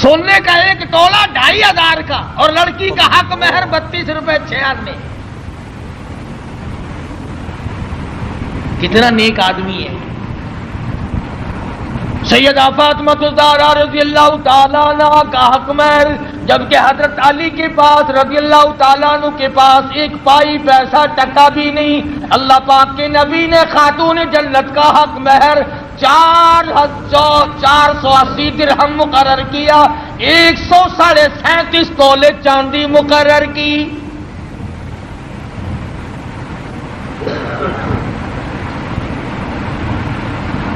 سونے کا 1 تولہ 2,500 کا، اور لڑکی کا حق مہر 32 روپے 6 آنے۔ کتنا نیک آدمی ہے۔ سیدہ فاطمہ الزہرا رضی اللہ تعالیٰ عنہ کا حق مہر، جبکہ حضرت علی کے پاس رضی اللہ تعالیٰ عنہ کے پاس 1 پائی پیسہ ٹکا بھی نہیں، اللہ پاک کے نبی نے خاتون جنت کا حق مہر 480 درہم مقرر کیا، 137.5 تولے چاندی مقرر کی۔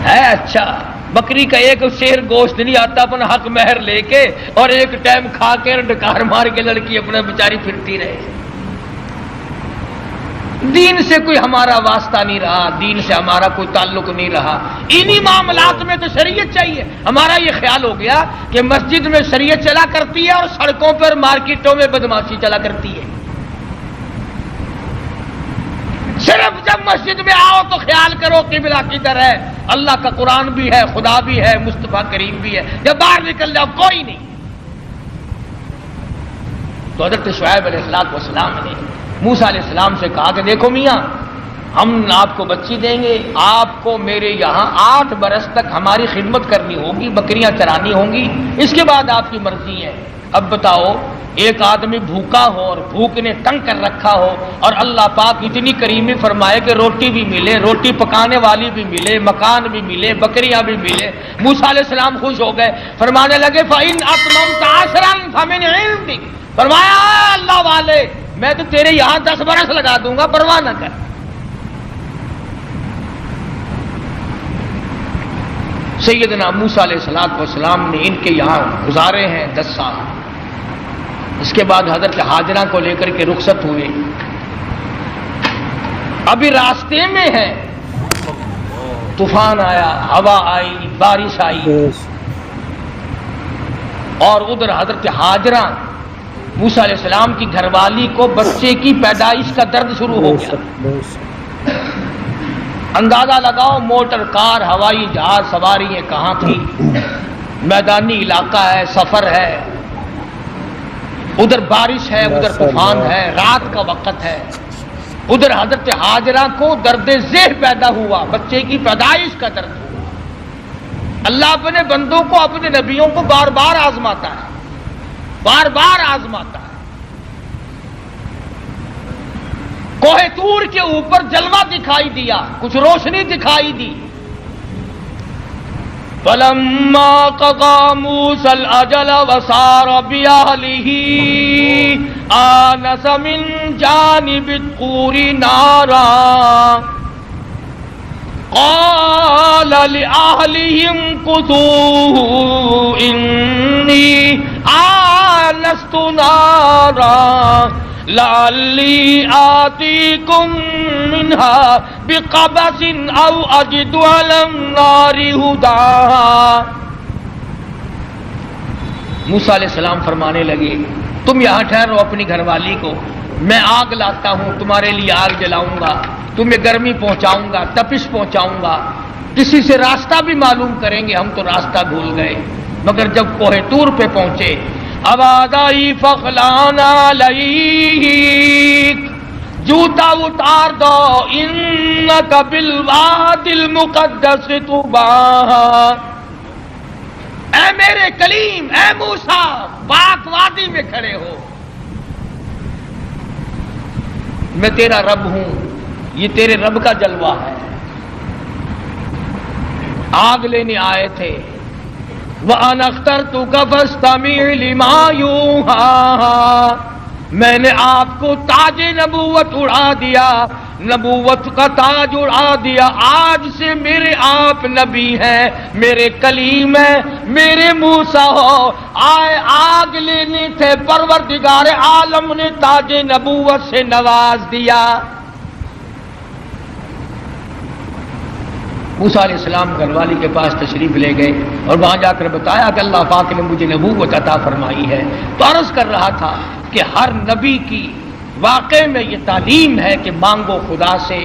ہے اچھا، بکری کا ایک شیر گوشت نہیں آتا، اپنا حق مہر لے کے اور ایک ٹائم کھا کے ڈکار مار کے لڑکی اپنا بیچاری پھرتی رہے۔ دین سے کوئی ہمارا واسطہ نہیں رہا، دین سے ہمارا کوئی تعلق نہیں رہا۔ انہی معاملات میں تو شریعت چاہیے۔ ہمارا یہ خیال ہو گیا کہ مسجد میں شریعت چلا کرتی ہے اور سڑکوں پر مارکیٹوں میں بدماشی چلا کرتی ہے۔ صرف جب مسجد میں آؤ تو خیال کرو قبلہ کدھر ہے، اللہ کا قرآن بھی ہے، خدا بھی ہے، مصطفیٰ کریم بھی ہے۔ جب باہر نکل جاؤ کوئی نہیں۔ تو حضرت شعیب علیہ السلام نے موسیٰ علیہ السلام سے کہا کہ دیکھو میاں، ہم آپ کو بچی دیں گے، آپ کو میرے یہاں 8 برس تک ہماری خدمت کرنی ہوگی، بکریاں چرانی ہوں گی، اس کے بعد آپ کی مرضی ہے۔ اب بتاؤ، ایک آدمی بھوکا ہو اور بھوک نے تنگ کر رکھا ہو اور اللہ پاک اتنی کریمی فرمائے کہ روٹی بھی ملے، روٹی پکانے والی بھی ملے، مکان بھی ملے، بکریاں بھی ملے۔ موسیٰ علیہ السلام خوش ہو گئے، فرمانے لگے فَإِنْ أَتْمَمْتَ عَشْرًا فَمِنْ عِنْدِكَ، فرمایا اللہ والے میں تو تیرے یہاں 10 برس لگا دوں گا، پرواہ نہ کر۔ سیدنا موسیٰ علیہ السلام نے ان کے یہاں گزارے ہیں 10 سال۔ اس کے بعد حضرت ہاجرہ کو لے کر کے رخصت ہوئے۔ ابھی راستے میں ہے، طوفان آیا، ہوا آئی، بارش آئی، اور ادھر حضرت ہاجرہ موسیٰ علیہ السلام کی گھر والی کو بچے کی پیدائش کا درد شروع ہو گیا۔ اندازہ لگاؤ موٹر کار، ہوائی جہاز سواریاں کہاں تھی، میدانی علاقہ ہے، سفر ہے، ادھر بارش ہے، ادھر طوفان ہے، رات کا وقت ہے۔ ادھر حضرت ہاجرہ کو درد ذہن پیدا ہوا، بچے کی پیدائش کا درد ہوا۔ اللہ اپنے بندوں کو، اپنے نبیوں کو بار بار آزماتا ہے، بار بار آزماتا ہے۔ کوہ طور کے اوپر جلوہ دکھائی دیا، کچھ روشنی دکھائی دی۔ فَلَمَّا قَضَى مُوسَى الْأَجَلَ وَسَارَ بِأَهْلِهِ آنَسَ مِنْ جَانِبِ الطُّورِ نَارًا قَالَ لِأَهْلِهِ امْكُثُوا إِنِّي آنَسْتُ نَارًا لَعَلِّي آتِيكُم مِّنْهَا بِقَبَسٍ أَوْ أَجِدُ عَلَى النَّارِ هُدًى۔ موسیٰ علیہ السلام فرمانے لگے تم یہاں ٹھہرو اپنی گھر والی کو، میں آگ لاتا ہوں، تمہارے لیے آگ جلاؤں گا، تمہیں گرمی پہنچاؤں گا، تپش پہنچاؤں گا۔ کسی سے راستہ بھی معلوم کریں گے، ہم تو راستہ بھول گئے۔ مگر جب کوہ طور پہ پہنچے، آواز آئی فخلانا علیک، جوتا اتار دو، انک بالوادی المقدس طویٰ، اے میرے کلیم، اے موسیٰ، پاک وادی میں کھڑے ہو، میں تیرا رب ہوں، یہ تیرے رب کا جلوہ ہے۔ آگ لینے آئے تھے، وَأَنَا اخْتَرْتُكَ فَاسْتَمِعْ لِمَا يُوحَىٰ، میں نے آپ کو تاج نبوت اڑا دیا، نبوت کا تاج اڑا دیا، آج سے میرے آپ نبی ہیں، میرے کلیم ہیں، میرے موسیٰ ہو۔ آئے آگ لینے تھے، پروردگار عالم نے تاج نبوت سے نواز دیا۔ موسیٰ علیہ السلام گھر والی کے پاس تشریف لے گئے اور وہاں جا کر بتایا کہ اللہ پاک نے مجھے نبوت عطا فرمائی ہے۔ تو عرض کر رہا تھا کہ ہر نبی کی واقع میں یہ تعلیم ہے کہ مانگو خدا سے،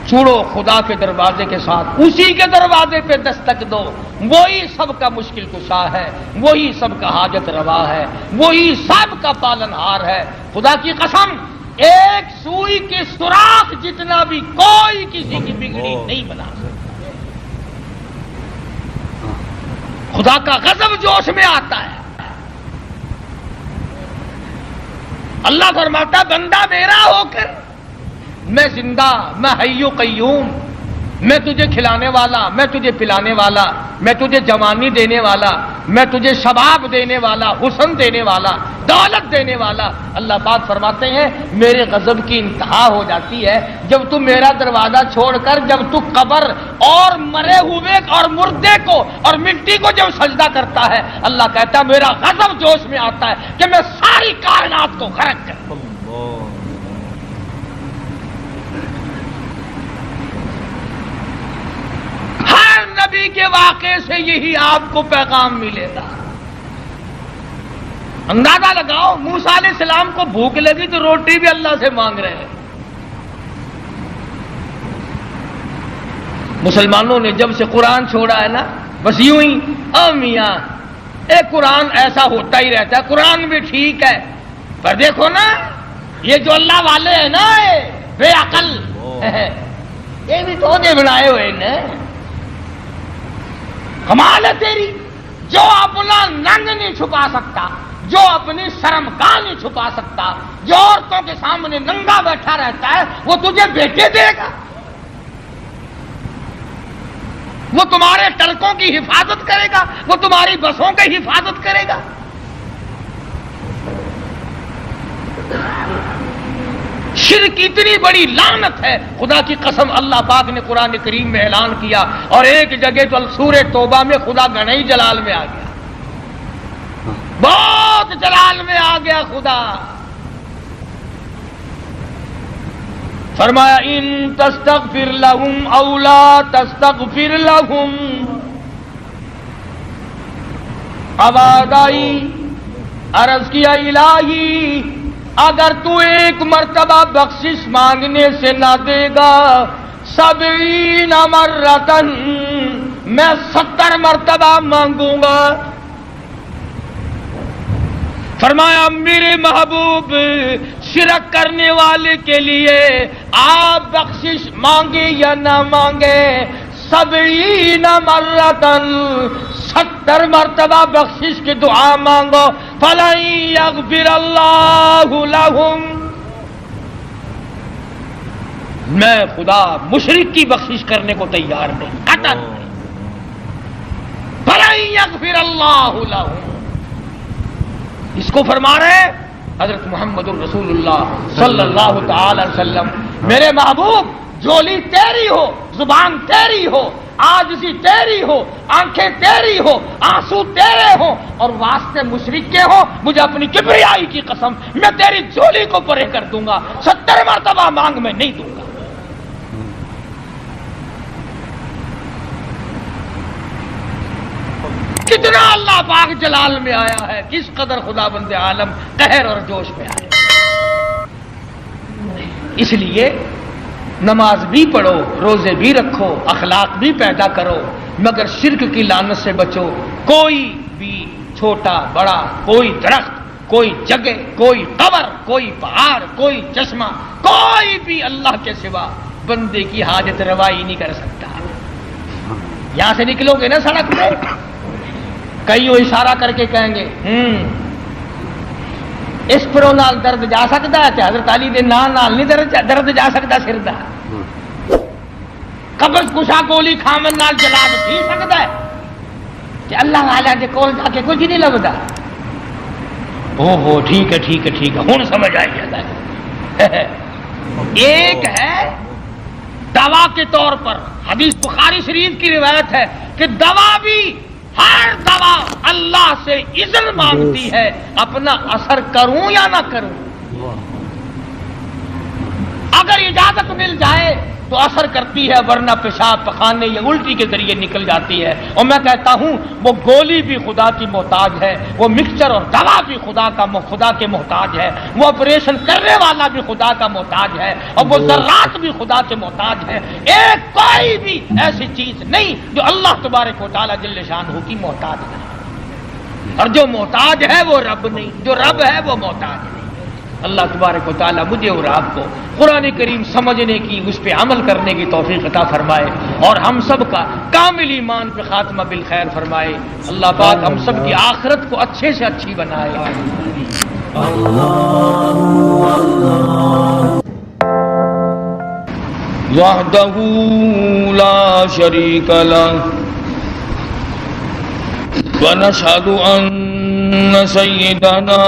چھوڑو خدا کے دروازے کے ساتھ، اسی کے دروازے پہ دستک دو، وہی سب کا مشکل کشا ہے، وہی سب کا حاجت روا ہے، وہی سب کا پالن ہار ہے۔ خدا کی قسم، ایک سوئی کے سوراخ جتنا بھی کوئی کسی کی بگڑی نہیں بنا سکتا۔ خدا کا غضب جوش میں آتا ہے۔ اللہ فرماتا بندہ میرا ہو کر، میں زندہ، میں حی و قیوم، میں تجھے کھلانے والا، میں تجھے پلانے والا، میں تجھے جوانی دینے والا، میں تجھے شباب دینے والا، حسن دینے والا، دولت دینے والا۔ اللہ پاک فرماتے ہیں میرے غضب کی انتہا ہو جاتی ہے جب تو میرا دروازہ چھوڑ کر، جب تو قبر اور مرے ہوئے اور مردے کو اور مٹی کو جب سجدہ کرتا ہے، اللہ کہتا ہے میرا غضب جوش میں آتا ہے کہ میں ساری کائنات کو غرق کر دوں۔ ہر نبی کے واقعے سے یہی آپ کو پیغام ملے گا۔ اندازہ لگاؤ، موسیٰ علیہ السلام کو بھوک لگی تو روٹی بھی اللہ سے مانگ رہے ہیں۔ مسلمانوں نے جب سے قرآن چھوڑا ہے نا، بس یوں ہی میاں قرآن ایسا ہوتا ہی رہتا ہے، قرآن بھی ٹھیک ہے پر دیکھو نا یہ جو اللہ والے ہیں نا بے عقل یہ بھی تو دے بنائے ہوئے نا۔ کمال ہے تیری، جو اپنا ننگ نہیں چھپا سکتا، جو اپنی شرمگاہ نہیں چھپا سکتا، جو عورتوں کے سامنے ننگا بیٹھا رہتا ہے، وہ تجھے بیٹے دے گا، وہ تمہارے ٹرکوں کی حفاظت کرے گا، وہ تمہاری بسوں کی حفاظت کرے گا۔ شرک اتنی بڑی لعنت ہے، خدا کی قسم اللہ پاک نے قرآن کریم میں اعلان کیا، اور ایک جگہ تو سورہ توبہ میں خدا گھنے جلال میں آ گیا، بہت جلال میں آ گیا خدا۔ فرمایا ان تستغفر لهم او لا تستغفر لهم، آواز آئی، عرض کیا الہی اگر تو ایک مرتبہ بخشش مانگنے سے نہ دے گا 70 مرتن، میں 70 مرتبہ مانگوں گا۔ فرمایا میرے محبوب شرک کرنے والے کے لیے آپ بخشش مانگے یا نہ مانگے 70 مرتن، 70 مرتبہ بخشش کی دعا مانگو، فَلَن يَغْفِرَ اللَّهُ لَهُمْ، میں خدا مشرک کی بخشش کرنے کو تیار نہیں، قطعاً نہیں۔ فَلَن يَغْفِرَ اللَّهُ لَهُمْ، اس کو فرما رہے حضرت محمد الرسول اللہ صلی اللہ تعالی وسلم، میرے محبوب جولی تیری ہو، زبان تیری ہو، عاجزی تیری ہو، آنکھیں تیری ہو، آنسو تیرے ہو، اور واسطے مشرک کے ہو، مجھے اپنی کبریائی کی قسم میں تیری جولی کو پرے کر دوں گا، 70 مرتبہ مانگ میں نہیں دوں گا۔ کتنا اللہ پاک جلال میں آیا ہے، کس قدر خدا بند عالم قہر اور جوش میں آیا۔ اس لیے نماز بھی پڑھو، روزے بھی رکھو، اخلاق بھی پیدا کرو، مگر شرک کی لعنت سے بچو۔ کوئی بھی چھوٹا بڑا، کوئی درخت، کوئی جگہ، کوئی قبر، کوئی پہاڑ، کوئی چشمہ، کوئی بھی اللہ کے سوا بندے کی حاجت روائی نہیں کر سکتا۔ یہاں سے نکلو گے نا سڑک پہ، کئی وہ اشارہ کر کے کہیں گے اس پرو نال درد جا سکتا ہے، حضرت علی دے نال نہیں درد جا سکتا سر دا، قبض کشا گولی کھامن نال جلا بھی سکتا ہے کہ اللہ والا دے کول جا کے کچھ نہیں لبدا۔ ٹھیک ہے ٹھیک ہے ٹھیک ہے، ہن سمجھ آئی جاتا ہے۔ ایک ہے دوا کے طور پر، حدیث بخاری شریف کی روایت ہے کہ دوا بھی، ہر دوا اللہ سے اذن مانگتی ہے اپنا اثر کروں یا نہ کروں۔ اگر اجازت مل جائے تو اثر کرتی ہے، ورنہ پیشاب پخانے یا الٹی کے ذریعے نکل جاتی ہے۔ اور میں کہتا ہوں وہ گولی بھی خدا کی محتاج ہے، وہ مکسچر اور دوا بھی خدا کے محتاج ہے، وہ آپریشن کرنے والا بھی خدا کا محتاج ہے، اور وہ ذرات بھی خدا کے محتاج ہے۔ ایک کوئی بھی ایسی چیز نہیں جو اللہ تبارک و تعالی جل شانہ کی محتاج نہیں، اور جو محتاج ہے وہ رب نہیں، جو رب ہے وہ محتاج نہیں۔ اللہ تبارک و تعالی مجھے اور آپ کو قرآن کریم سمجھنے کی، اس پہ عمل کرنے کی توفیق عطا فرمائے، اور ہم سب کا کامل ایمان پہ خاتمہ بالخیر فرمائے۔ اللہ پاک ہم سب کی آخرت کو اچھے سے اچھی بنائے۔ وحدہ لا شریک لہ ونشهد أن سيدنا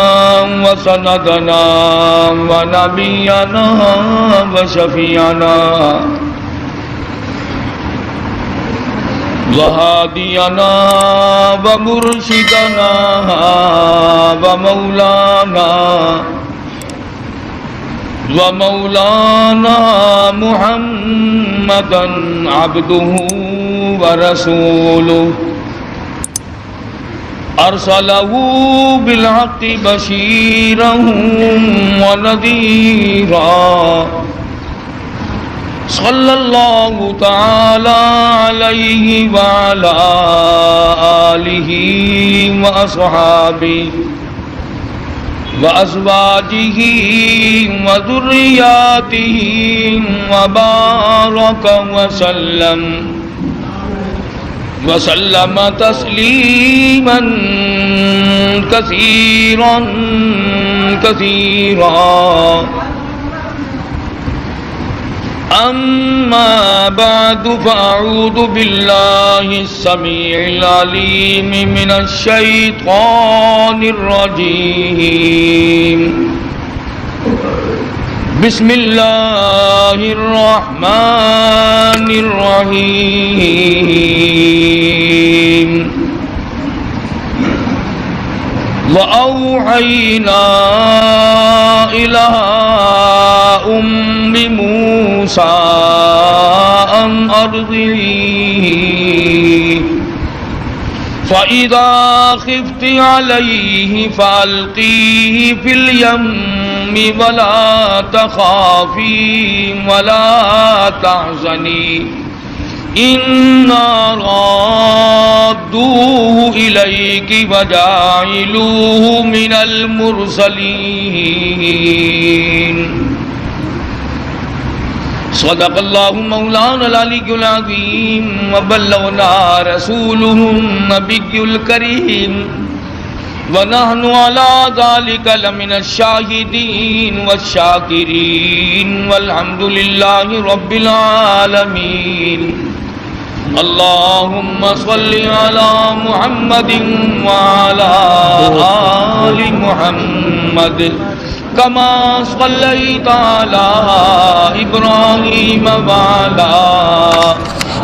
وسندنا ونبينا وشفيعنا وهادينا ومرشدنا ومولانا محمدا عبده ورسوله ارسلہ بالحق بشیرا ونذیرا صلی اللہ تعالی علیہ وعلی آلہ واصحابہ وازواجہ وذریاتہ وبارک وسلم تسلیما کثیرا اما بعد فاعوذ باللہ السمیع العلیم من الشیطان الرجیم بسم اللہ الرحمن الرحیم وأوحينا إلى أم موسى أن أرضعيه فإذا خفت عليه فألقيه في اليم ولا تخافي ولا تحزني إنا رادوه إليك وجاعلوه من المرسلين صدق الله مولانا العلي العظيم وبلغنا رسوله النبي الكريم ونحن على ذلك لمن الشاهدين والشاكرين والحمد لله رب العالمين اللهم صل على محمد وعلى آل محمد كما صليت على إبراهيم وعلى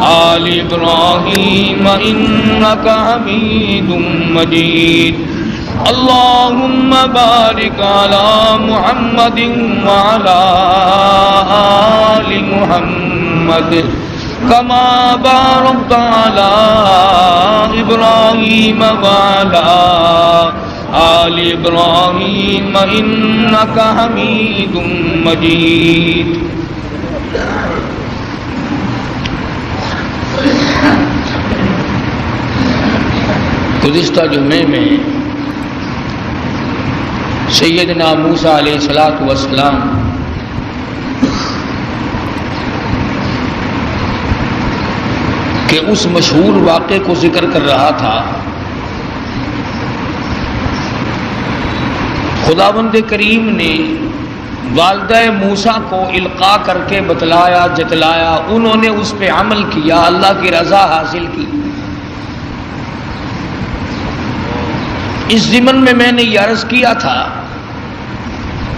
آل إبراهيم إنك حميد مجيد اللهم بارك على محمد وعلى آل محمد كما باركت على إبراهيم وعلى آل إبراهيم إنك حميد مجيد گزشتہ جمعے میں سیدنا موسیٰ علیہ السلام کہ اس مشہور واقعے کو ذکر کر رہا تھا. خداوند کریم نے والدہ موسیٰ کو القاء کر کے بتلایا جتلایا، انہوں نے اس پہ عمل کیا، اللہ کی رضا حاصل کی. اس ضمن میں نے یہ عرض کیا تھا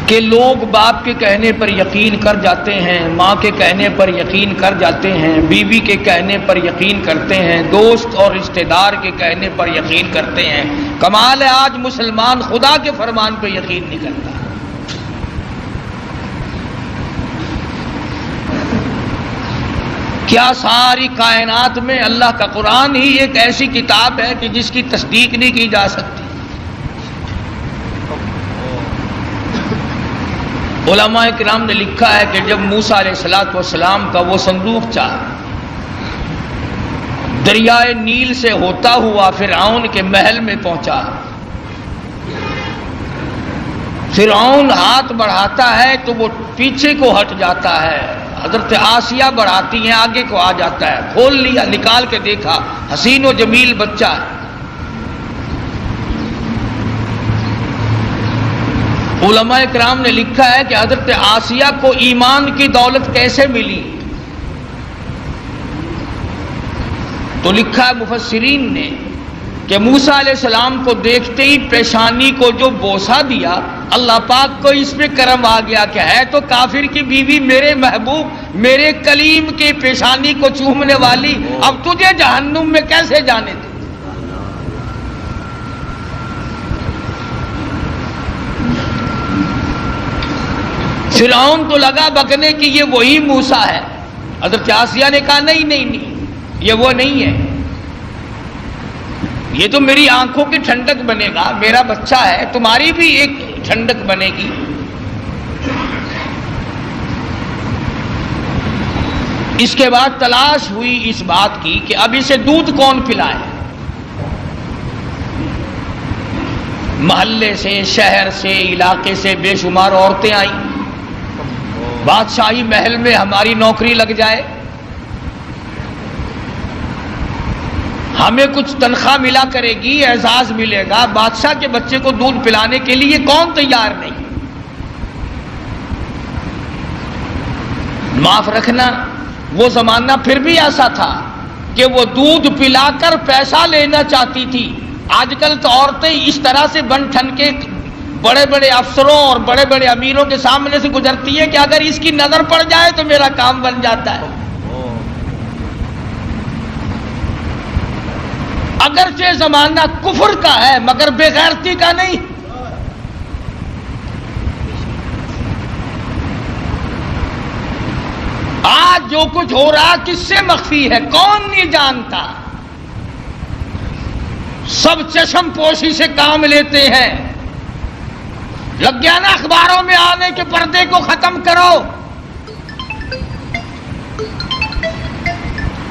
کہ لوگ باپ کے کہنے پر یقین کر جاتے ہیں، ماں کے کہنے پر یقین کر جاتے ہیں، بیوی کے کہنے پر یقین کرتے ہیں، دوست اور رشتہ دار کے کہنے پر یقین کرتے ہیں. کمال ہے آج مسلمان خدا کے فرمان پہ یقین نہیں کرتا. کیا ساری کائنات میں اللہ کا قرآن ہی ایک ایسی کتاب ہے کہ جس کی تصدیق نہیں کی جا سکتی؟ علماء کرام نے لکھا ہے کہ جب موسیٰ علیہ السلام کا وہ صندوق چاہا دریائے نیل سے ہوتا ہوا فرعون کے محل میں پہنچا، فرعون ہاتھ بڑھاتا ہے تو وہ پیچھے کو ہٹ جاتا ہے، حضرت آسیہ بڑھاتی ہیں آگے کو آ جاتا ہے. کھول لیا، نکال کے دیکھا حسین و جمیل بچہ ہے. علماء کرام نے لکھا ہے کہ حضرت آسیہ کو ایمان کی دولت کیسے ملی؟ تو لکھا ہے مفسرین نے کہ موسیٰ علیہ السلام کو دیکھتے ہی پیشانی کو جو بوسہ دیا، اللہ پاک کو اس پہ کرم آ گیا کہ ہے تو کافر کی بیوی میرے محبوب میرے کلیم کی پیشانی کو چومنے والی، اب تجھے جہنم میں کیسے جانے دے۔ فرعون تو لگا بکنے کہ یہ وہی موسیٰ ہے۔ حضرت آسیہ نے کہا نہیں یہ وہ نہیں ہے، یہ تو میری آنکھوں کی ٹھنڈک بنے گا، میرا بچہ ہے، تمہاری بھی ایک ٹھنڈک بنے گی۔ اس کے بعد تلاش ہوئی اس بات کی کہ اب اسے دودھ کون پلائے۔ محلے سے، شہر سے، علاقے سے بے شمار عورتیں آئیں، بادشاہی محل میں ہماری نوکری لگ جائے، ہمیں کچھ تنخواہ ملا کرے گی، اعزاز ملے گا، بادشاہ کے بچے کو دودھ پلانے کے لیے کون تیار نہیں۔ معاف رکھنا وہ زمانہ پھر بھی ایسا تھا کہ وہ دودھ پلا کر پیسہ لینا چاہتی تھی۔ آج کل تو عورتیں اس طرح سے بن ٹھن کے بڑے بڑے افسروں اور بڑے بڑے امیروں کے سامنے سے گزرتی ہے کہ اگر اس کی نظر پڑ جائے تو میرا کام بن جاتا ہے۔ اگرچہ زمانہ کفر کا ہے مگر بے غیرتی کا نہیں۔ آج جو کچھ ہو رہا کس سے مخفی ہے کون نہیں جانتا، سب چشم پوشی سے کام لیتے ہیں۔ لگ گیا نا اخباروں میں آنے کے پردے کو ختم کرو۔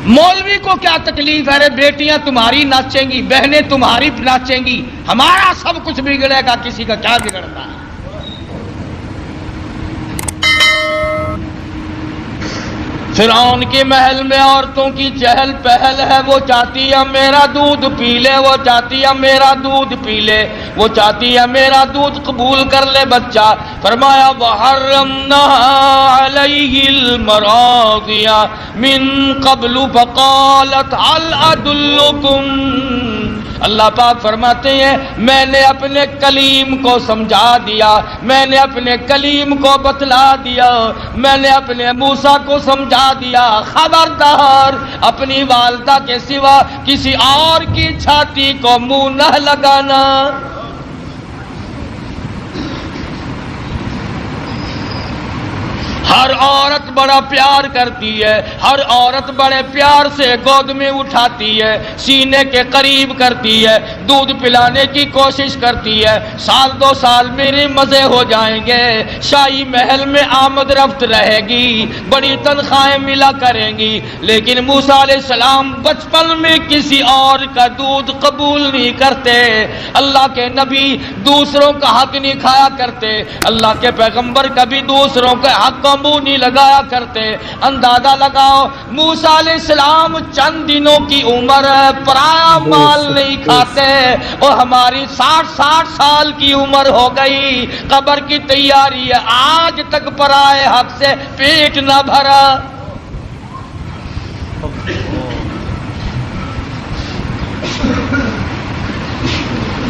مولوی کو کیا تکلیف ہے، رے بیٹیاں تمہاری ناچیں گی، بہنیں تمہاری ناچیں گی، ہمارا سب کچھ بگڑے گا، کسی کا کیا بگڑتا ہے۔ فرعون کے محل میں عورتوں کی چہل پہل ہے، وہ چاہتی ہے میرا دودھ پی لے، وہ چاہتی ہے میرا دودھ پی لے، وہ چاہتی ہے میرا دودھ قبول کر لے بچہ۔ فرمایا وحرمنا علیہ المراضع من قبل فقالت هل ادلکم، اللہ پاک فرماتے ہیں میں نے اپنے کلیم کو سمجھا دیا، میں نے اپنے کلیم کو بتلا دیا، میں نے اپنے موسیٰ کو سمجھا دیا، خبردار اپنی والدہ کے سوا کسی اور کی چھاتی کو منہ نہ لگانا۔ ہر عورت بڑا پیار کرتی ہے، ہر عورت بڑے پیار سے گود میں اٹھاتی ہے، سینے کے قریب کرتی ہے، دودھ پلانے کی کوشش کرتی ہے۔ سال دو سال میرے مزے ہو جائیں گے، شاہی محل میں آمد رفت رہے گی، بڑی تنخواہیں ملا کریں گی، لیکن موسیٰ علیہ السلام بچپن میں کسی اور کا دودھ قبول نہیں کرتے۔ اللہ کے نبی دوسروں کا حق نہیں کھایا کرتے، اللہ کے پیغمبر کبھی دوسروں کے حق کو منہ نہیں لگایا کرتے۔ اندازہ لگاؤ موسیٰ علیہ السلام چند دنوں کی عمر ہے، پرایا مال نہیں کھاتے، اور ہماری 60 سال کی عمر ہو گئی، قبر کی تیاری ہے، آج تک پرائے حق سے پیٹ نہ بھرا۔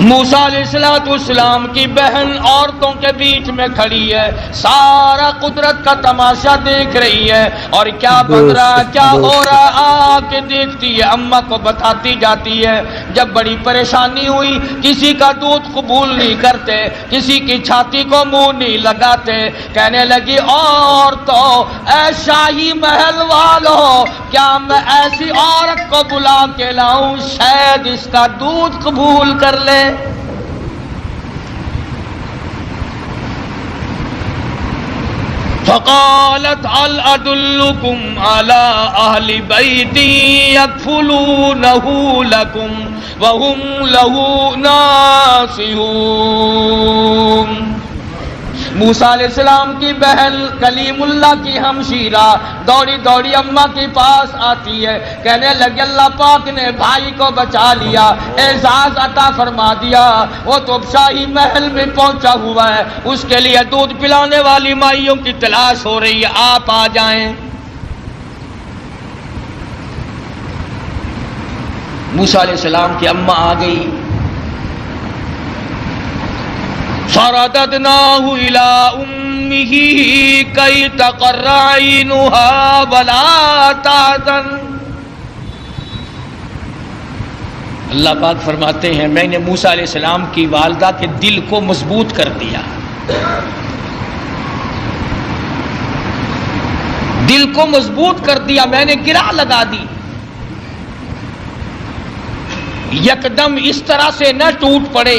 موسیٰ علیہ السلام کی بہن عورتوں کے بیچ میں کھڑی ہے، سارا قدرت کا تماشا دیکھ رہی ہے، اور کیا بن رہا کیا ہو رہا آ کے دیکھتی ہے، اماں کو بتاتی جاتی ہے۔ جب بڑی پریشانی ہوئی، کسی کا دودھ قبول نہیں کرتے، کسی کی چھاتی کو منہ نہیں لگاتے، کہنے لگی عورتوں اے شاہی محل والوں، کیا میں ایسی عورت کو بلا کے لاؤں شاید اس کا دودھ قبول کر لے۔ فقالت هل ادلکم علی اہل بیت یکفلونہ لکم وہم لہ ناصحون۔ موسیٰ علیہ السلام کی بہن کلیم اللہ کی ہمشیرہ دوڑی دوڑی اماں کے پاس آتی ہے، کہنے لگی اللہ پاک نے بھائی کو بچا لیا، اعزاز عطا فرما دیا، وہ تو شاہی محل میں پہنچا ہوا ہے، اس کے لیے دودھ پلانے والی مائیوں کی تلاش ہو رہی ہے، آپ آ جائیں۔ موسیٰ علیہ السلام کی اماں آ گئی. فرددناہ الی امہ کی تقر عینہا ولا تحزن. اللہ پاک فرماتے ہیں میں نے موسیٰ علیہ السلام کی والدہ کے دل کو مضبوط کر دیا. دل کو مضبوط کر دیا، میں نے گرہ لگا دی. یکدم اس طرح سے نہ ٹوٹ پڑے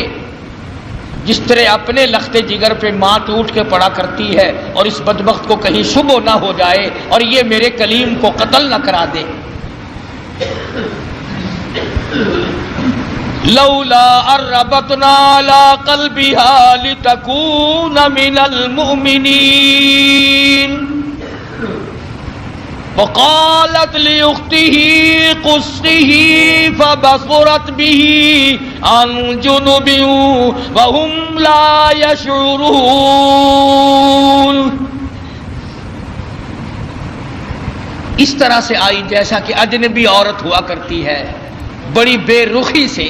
جس طرح اپنے لخت جگر پہ ماں ٹوٹ کے پڑا کرتی ہے، اور اس بدبخت کو کہیں شبہ نہ ہو جائے اور یہ میرے کلیم کو قتل نہ کرا دے. لولا اربتنا علی قلبها لتکون من المؤمنین وقالت لأخته قصه فبصرت به عن جنب وهم لا يشعرون. اس طرح سے آئی جیسا کہ اجنبی عورت ہوا کرتی ہے. بڑی بے رخی سے،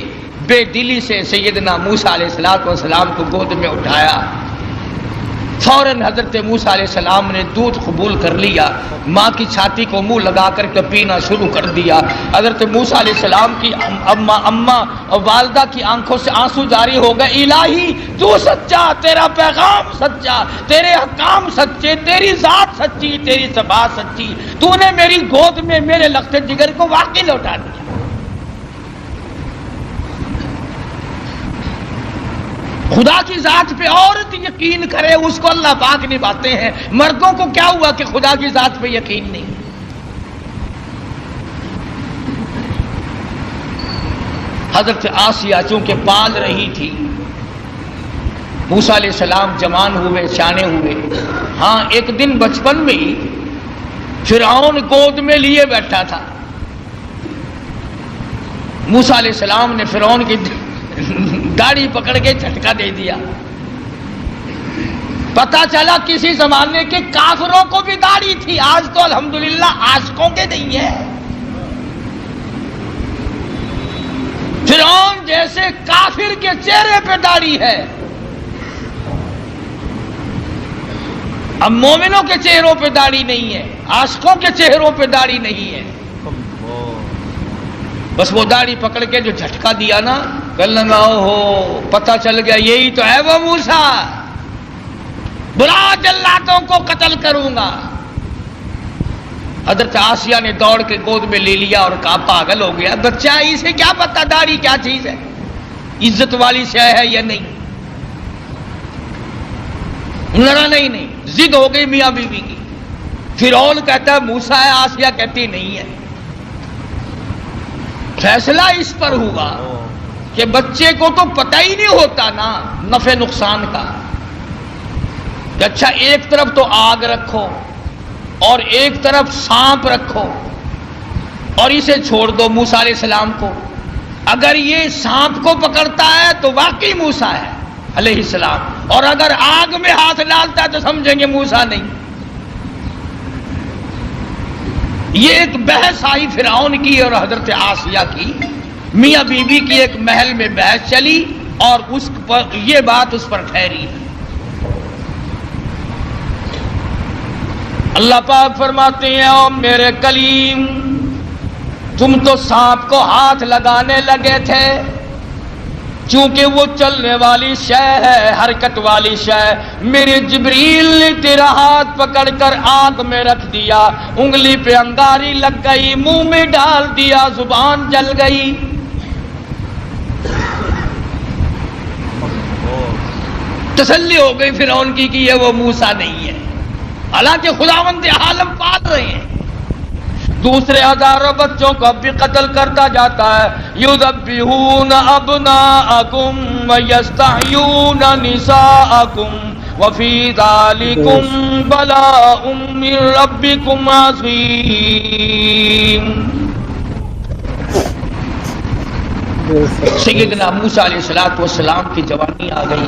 بے دلی سے سیدنا موسیٰ علیہ السلام کو گود میں اٹھایا. فوراً حضرت موسیٰ علیہ السلام نے دودھ قبول کر لیا، ماں کی چھاتی کو منہ لگا کر کے پینا شروع کر دیا. حضرت موسیٰ علیہ السلام کی اماں والدہ کی آنکھوں سے آنسو جاری ہو گئے. الہی تو سچا، تیرا پیغام سچا، تیرے حکام سچے، تیری ذات سچی، تیری صفات سچی. تو نے میری گود میں میرے لخت جگر کو واقعی لوٹا دیا. خدا کی ذات پہ عورت یقین کرے اس کو اللہ پاک نبھاتے ہیں. مردوں کو کیا ہوا کہ خدا کی ذات پہ یقین نہیں. حضرت آسیہ چونکہ پال رہی تھی، موسیٰ علیہ السلام جوان ہوئے، سیانے ہوئے. ہاں ایک دن بچپن میں ہی فرعون گود میں لیے بیٹھا تھا. موسیٰ علیہ السلام نے فرعون کی داڑھی پکڑ کے جھٹکا دے دیا. پتا چلا کسی زمانے کے کافروں کو بھی داڑھی تھی، آج تو الحمدللہ عاشقوں کے نہیں ہے. فرعون جیسے کافر کے چہرے پہ داڑھی ہے، اب مومنوں کے چہروں پہ داڑھی نہیں ہے، عاشقوں کے چہروں پہ داڑھی نہیں ہے. بس وہ داڑھی پکڑ کے جو جھٹکا دیا نا، کلنا ہو پتہ چل گیا یہی تو ہے وہ موسیٰ، بلا جلاتوں کو قتل کروں گا. حضرت آسیہ نے دوڑ کے گود میں لے لیا اور کہا پاگل ہو گیا بچہ، اسے کیا پتہ داڑھی کیا چیز ہے، عزت والی شے ہے یا نہیں. لڑا نہیں، ضد ہو گئی میاں بیوی کی. فرعون کہتا ہے موسیٰ ہے، آسیہ کہتی نہیں ہے. فیصلہ اس پر ہوا کہ بچے کو تو پتہ ہی نہیں ہوتا نا نفع نقصان کا، کہ اچھا ایک طرف تو آگ رکھو اور ایک طرف سانپ رکھو اور اسے چھوڑ دو موسیٰ علیہ السلام کو. اگر یہ سانپ کو پکڑتا ہے تو واقعی موسیٰ ہے علیہ السلام، اور اگر آگ میں ہاتھ ڈالتا ہے تو سمجھیں گے موسیٰ نہیں. یہ ایک بحث آئی فرعون کی اور حضرت آسیہ کی، میاں بیوی کی ایک محل میں بحث چلی اور اس پر یہ بات اس پر ٹھہری. اللہ پاک فرماتے ہیں او میرے کلیم، تم تو سانپ کو ہاتھ لگانے لگے تھے، چونکہ وہ چلنے والی شے ہے، حرکت والی شے. میرے جبریل نے تیرا ہاتھ پکڑ کر آنکھ میں رکھ دیا، انگلی پہ انگاری لگ گئی، منہ میں ڈال دیا، زبان جل گئی. تسلی ہو گئی فرعون کی کہ یہ وہ موسیٰ نہیں ہے، حالانکہ خداوند عالم پال رہے ہیں. دوسرے ہزاروں بچوں کو اب بھی قتل کرتا جاتا ہے. یذبحون ابناءکم ویستحیون نساءکم وفی ذالکم بلاء من ربکم عظیم. سیدنا موسیٰ علیہ السلام کی جوانی آ گئی.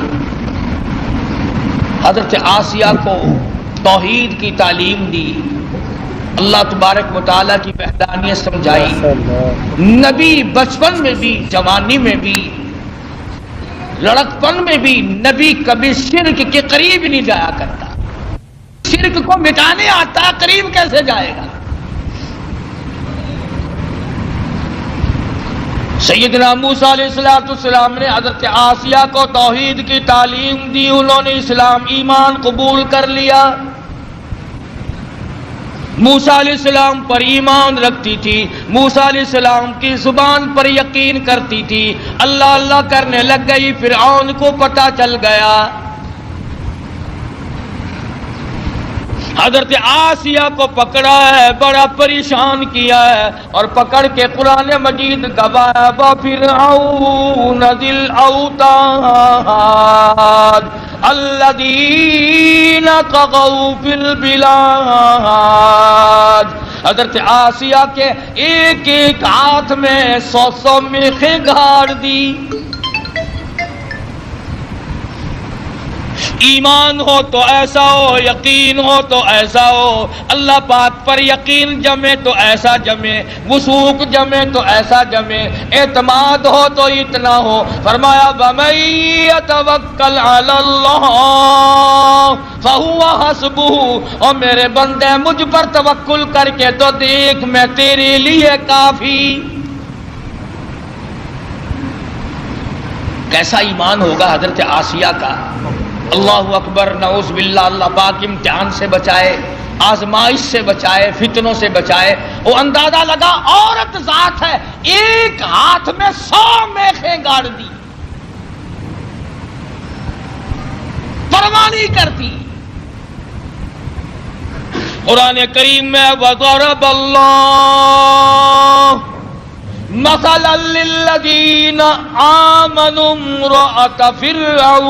حضرت آسیہ کو توحید کی تعلیم دی، اللہ تبارک و تعالیٰ کی وحدانیت سمجھائی. نبی بچپن میں بھی، جوانی میں بھی، لڑکپن میں بھی نبی کبھی شرک کے قریب نہیں جایا کرتا. شرک کو مٹانے آتا، قریب کیسے جائے گا؟ سیدنا موسیٰ علیہ السلام نے حضرت آسیہ کو توحید کی تعلیم دی، انہوں نے اسلام ایمان قبول کر لیا. موسیٰ علیہ السلام پر ایمان رکھتی تھی، موسیٰ علیہ السلام کی زبان پر یقین کرتی تھی. اللہ اللہ کرنے لگ گئی، فرعون کو پتہ چل گیا. حضرت آسیہ کو پکڑا ہے، بڑا پریشان کیا ہے، اور پکڑ کے قرآن مجید گوایا وَفِرْعَوْنَ ذِي الْأَوْتَادِ الَّذِينَ طَغَوْا فِي الْبِلَادِ. حضرت آسیہ کے ایک ایک ہاتھ میں 100 میخیں گاڑ دی. ایمان ہو تو ایسا ہو، یقین ہو تو ایسا ہو، اللہ پاک پر یقین جمے تو ایسا جمے، وثوق جمے تو ایسا جمے، اعتماد ہو تو اتنا ہو. فرمایا وَمَن يَتَوَكَّلْ عَلَى اللَّهِ فَهُوَ حَسْبُهُ. اور میرے بندے مجھ پر توکل کر کے تو دیکھ، میں تیرے لیے کافی. کیسا ایمان ہوگا حضرت آسیہ کا. اللہ اکبر، نعوذ باللہ. اللہ پاک امتحان سے بچائے، آزمائش سے بچائے، فتنوں سے بچائے. وہ اندازہ لگا عورت ذات ہے، ایک ہاتھ میں 100 میخیں گاڑ دی، پرواہ نہیں کرتی. قرآن کریم میں وَضَرَبَ اللَّهُ مَثَلًا لِلَّذِينَ آمَنُوا امْرَأَتَ فِرْعَوْنَ.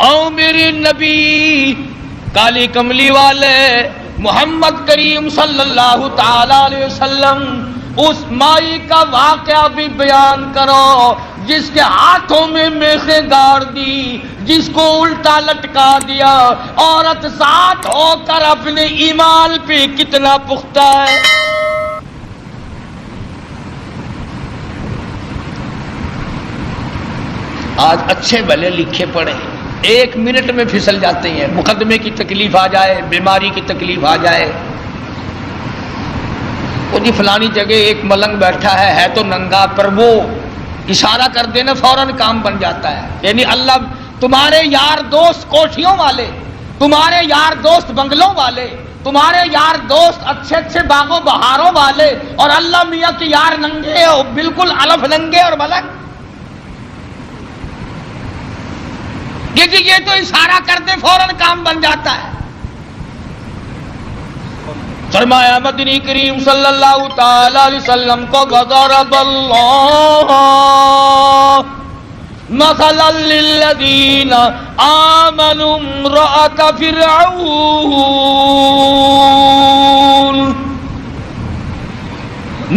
او میرے نبی کالی کملی والے محمد کریم صلی اللہ تعالی علیہ وسلم، اس مائی کا واقعہ بھی بیان کرو جس کے ہاتھوں میں میخیں گاڑ دی، جس کو الٹا لٹکا دیا. عورت ذات ہو کر اپنے ایمان پہ کتنا پختہ ہے. آج اچھے بھلے لکھے پڑھے 1 منٹ میں پھسل جاتے ہیں. مقدمے کی تکلیف آ جائے، بیماری کی تکلیف آ جائے، وہ جی فلانی جگہ ایک ملنگ بیٹھا ہے تو ننگا، پر وہ اشارہ کر دینا فوراً کام بن جاتا ہے. یعنی اللہ تمہارے یار دوست کوٹھیوں والے، تمہارے یار دوست بنگلوں والے، تمہارے یار دوست اچھے اچھے باغوں بہاروں والے، اور اللہ میاں کے یار ننگے ہو، بالکل الف ننگے اور ملک. یہ تو اشارہ کر دے فوراً کام بن جاتا ہے. فرمایا مدنی کریم صلی اللہ تعالی علیہ وسلم کو وَضَرَبَ اللَّهُ مَثَلًا لِلَّذِينَ آمَنُوا امْرَأَتَ فِرْعَوْنَ.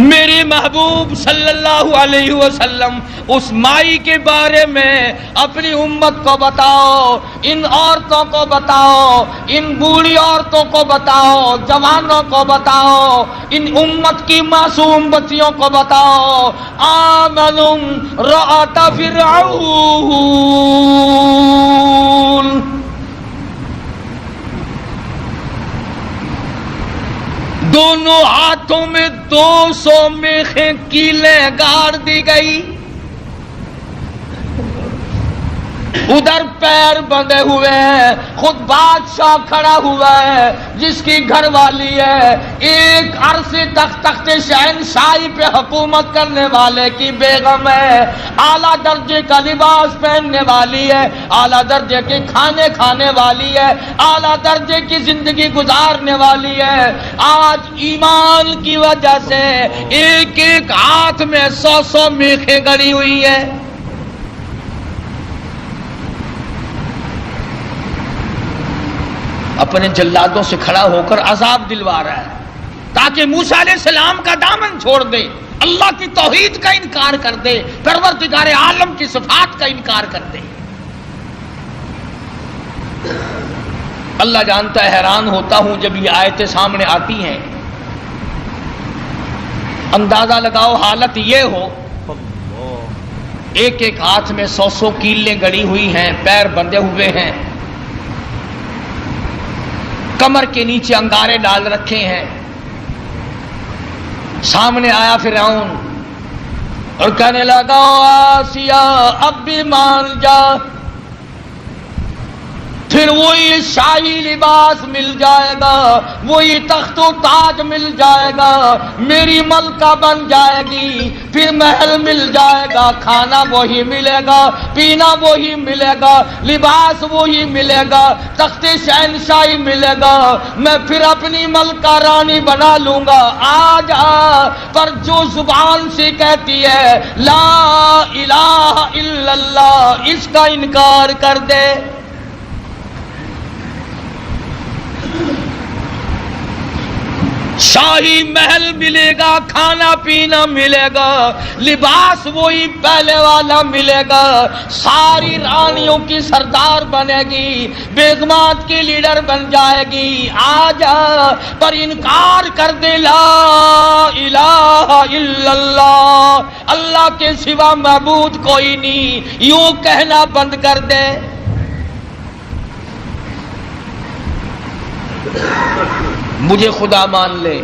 میرے محبوب صلی اللہ علیہ وسلم اس مائی کے بارے میں اپنی امت کو بتاؤ، ان عورتوں کو بتاؤ، ان بوڑھی عورتوں کو بتاؤ، جوانوں کو بتاؤ، ان امت کی معصوم بچیوں کو بتاؤ. آمنوا امرأۃ فرعون. دونوں ہاتھوں میں 200 میخیں کیلیں گاڑ دی گئی. ادھر پیر بندھے ہوئے ہیں، خود بادشاہ کھڑا ہوا ہے جس کی گھر والی ہے ایک عرصے تک تخت شہنشاہی پہ حکومت کرنے والے کی بیگم ہے، اعلیٰ درجے کا لباس پہننے والی ہے، اعلیٰ درجے کے کھانے کھانے والی ہے، اعلیٰ درجے کی زندگی گزارنے والی ہے. آج ایمان کی وجہ سے ایک ایک ہاتھ میں 100 میخیں گڑی ہوئی ہے. اپنے جلادوں سے کھڑا ہو کر عذاب دلوا رہا ہے تاکہ موسیٰ علیہ السلام کا دامن چھوڑ دے، اللہ کی توحید کا انکار کر دے، پروردگار عالم کی صفات کا انکار کر دے. اللہ جانتا ہے حیران ہوتا ہوں جب یہ آیتیں سامنے آتی ہیں. اندازہ لگاؤ حالت یہ ہو ایک ایک ہاتھ میں 100 کیلیں گڑی ہوئی ہیں، پیر بندھے ہوئے ہیں، کمر کے نیچے انگارے ڈال رکھے ہیں. سامنے آیا فرعون اور کہنے لگا آسیہ اب بھی مان جا، پھر وہی شاہی لباس مل جائے گا، وہی تخت و تاج مل جائے گا، میری ملکہ بن جائے گی، پھر محل مل جائے گا، کھانا وہی ملے گا، پینا وہی ملے گا، لباس وہی ملے گا، تخت شہنشاہی ملے گا، میں پھر اپنی ملکہ رانی بنا لوں گا. آ جا، پر جو زبان سے کہتی ہے لا الہ الا اللہ، اس کا انکار کر دے. شاہی محل ملے گا، کھانا پینا ملے گا، لباس وہی پہلے والا ملے گا، ساری رانیوں کی سردار بنے گی، بیگمات کی لیڈر بن جائے گی. آ جا، پر انکار کر دے لا الہ الا اللہ، اللہ کے سوا معبود کوئی نہیں، یوں کہنا بند کر دے. مجھے خدا مان لے،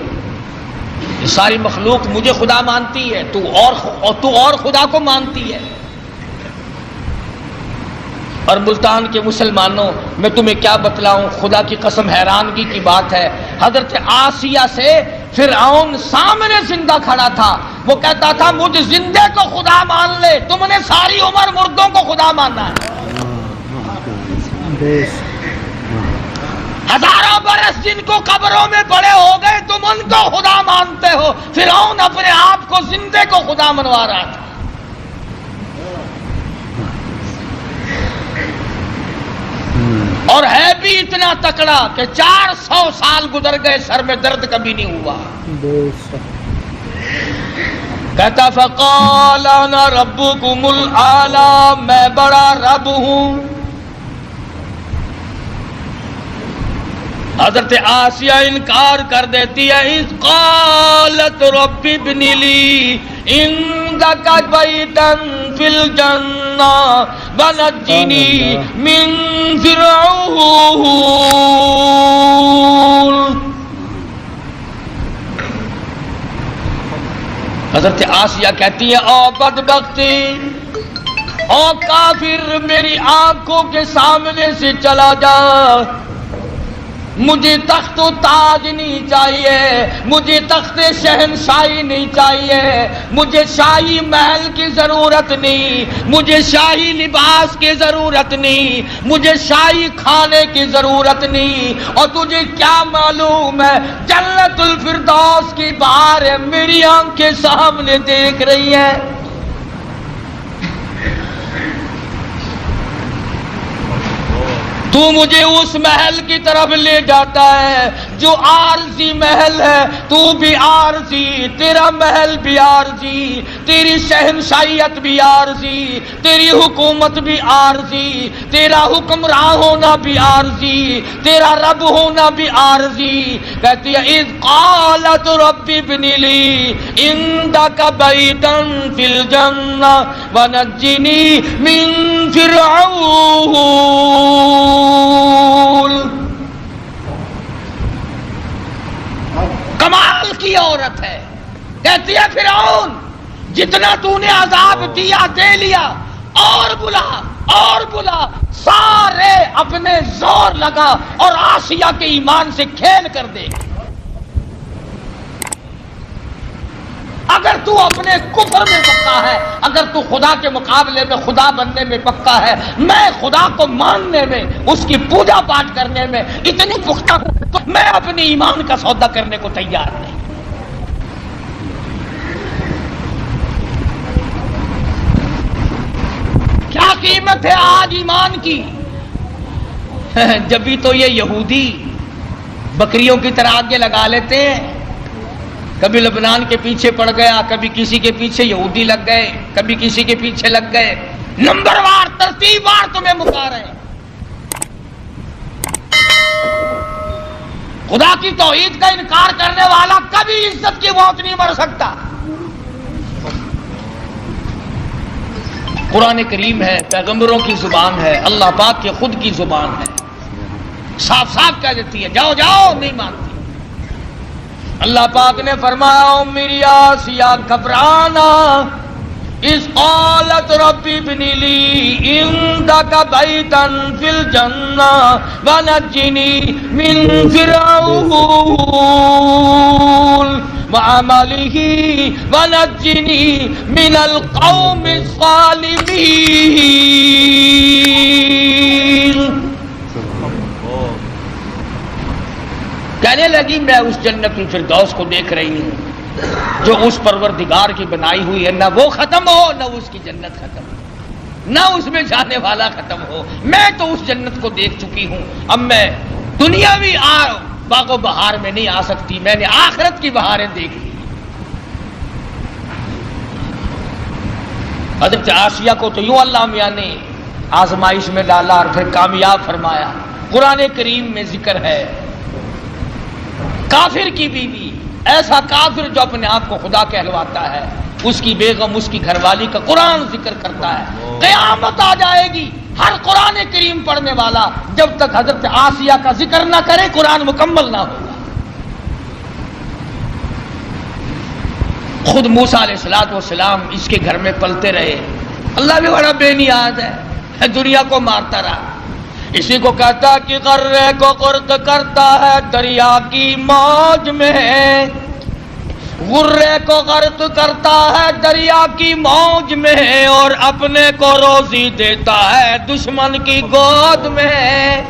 یہ ساری مخلوق مجھے خدا مانتی ہے، تو اور خدا کو مانتی ہے. اور ملتان کے مسلمانوں، میں تمہیں کیا بتلاؤں، خدا کی قسم حیرانگی کی بات ہے. حضرت آسیہ سے فرعون سامنے زندہ کھڑا تھا، وہ کہتا تھا مجھ زندے کو خدا مان لے، تم نے ساری عمر مردوں کو خدا ماننا ہے. ہزاروں برس جن کو قبروں میں پڑے ہو گئے تم ان کو خدا مانتے ہو. فرعون اپنے آپ کو زندے کو خدا منوا رہا تھا. اور ہے بھی اتنا تکڑا کہ 400 سال گزر گئے، سر میں درد کبھی نہیں ہوا. کہتا فقال انا ربکم الاعلی، میں بڑا رب ہوں. حضرت آسیہ انکار کر دیتی ہے. اذ قالت رب ابن لی عندک بیتا فی الجنہ ونجنی من فرعون. حضرت آسیہ کہتی ہے او بدبختی، او کافر، میری آنکھوں کے سامنے سے چلا جا، مجھے تخت و تاج نہیں چاہیے، مجھے تخت شہنشاہی نہیں چاہیے، مجھے شاہی محل کی ضرورت نہیں، مجھے شاہی لباس کی ضرورت نہیں، مجھے شاہی کھانے کی ضرورت نہیں. اور تجھے کیا معلوم ہے جنت الفردوس کی بہاریں میری آنکھیں سامنے دیکھ رہی ہیں. تو مجھے اس محل کی طرف لے جاتا ہے جو عارضی محل ہے، تو بھی عارضی، تیرا محل بھی عارضی، تیری شہنشاہیت بھی عارضی، تیری حکومت بھی عارضی، تیرا حکمراں ہونا بھی عارضی، تیرا رب ہونا بھی عارضی. کہتی ہے اذ قالت رب ابن لی عندک بیتا فی الجنہ ونجنی من فرعون. کمال کی عورت ہے. کہتی ہے فرعون جتنا تو نے عذاب دیا دے لیا، اور بلا اور بلا. سارے اپنے زور لگا اور آسیہ کے ایمان سے کھیل کر دے. اگر تو اپنے کفر میں پکا ہے، اگر تو خدا کے مقابلے میں خدا بننے میں پکا ہے، میں خدا کو ماننے میں، اس کی پوجا پاٹ کرنے میں اتنی پختہ ہوں تو میں اپنے ایمان کا سودا کرنے کو تیار نہیں. کیا قیمت ہے آج ایمان کی؟ جبھی تو یہ یہودی بکریوں کی طرح آگے لگا لیتے ہیں. کبھی لبنان کے پیچھے پڑ گیا، کبھی کسی کے پیچھے یہودی لگ گئے، کبھی کسی کے پیچھے لگ گئے، نمبر وار ترتیب وار تمہیں مکا رہے ہیں. خدا کی توحید کا انکار کرنے والا کبھی عزت کی موت نہیں مر سکتا۔ قرآن کریم ہے، پیغمبروں کی زبان ہے، اللہ پاک کی خود کی زبان ہے، صاف صاف کہہ دیتی ہے جاؤ جاؤ، نہیں مانتی۔ اللہ پاک نے فرمایا میری آسیہ گھبرانا، اذ قالت ربی ابن لی عندک بیتا فی الجنہ ونجنی من فرعون وعملہ ونجنی من القوم الظالمین۔ کہنے لگی میں اس جنت الفردوس کو دیکھ رہی ہوں جو اس پروردگار کی بنائی ہوئی ہے، نہ وہ ختم ہو نہ اس کی جنت ختم ہو، نہ اس میں جانے والا ختم ہو۔ میں تو اس جنت کو دیکھ چکی ہوں، اب میں دنیاوی باغ و بہار میں نہیں آ سکتی، میں نے آخرت کی بہاریں دیکھ لی۔ حضرت عائشہ کو تو یوں اللہ میاں نے آزمائش میں ڈالا اور پھر کامیاب فرمایا۔ قرآن کریم میں ذکر ہے کافر کی بیوی، ایسا کافر جو اپنے آپ کو خدا کہلواتا ہے، اس کی بیگم، اس کی گھر والی کا قرآن ذکر کرتا ہے۔ قیامت آ جائے گی، ہر قرآن کریم پڑھنے والا جب تک حضرت آسیہ کا ذکر نہ کرے قرآن مکمل نہ ہوگا۔ خود موسیٰ علیہ السلام اس کے گھر میں پلتے رہے، اللہ بھی بڑا بے نیاز ہے، دنیا کو مارتا رہا۔ اسی کو کہتا کہ غرے کو غرق کرتا ہے دریا کی موج میں، غرے کو غرق کرتا ہے دریا کی موج میں، اور اپنے کو روزی دیتا ہے دشمن کی گود میں۔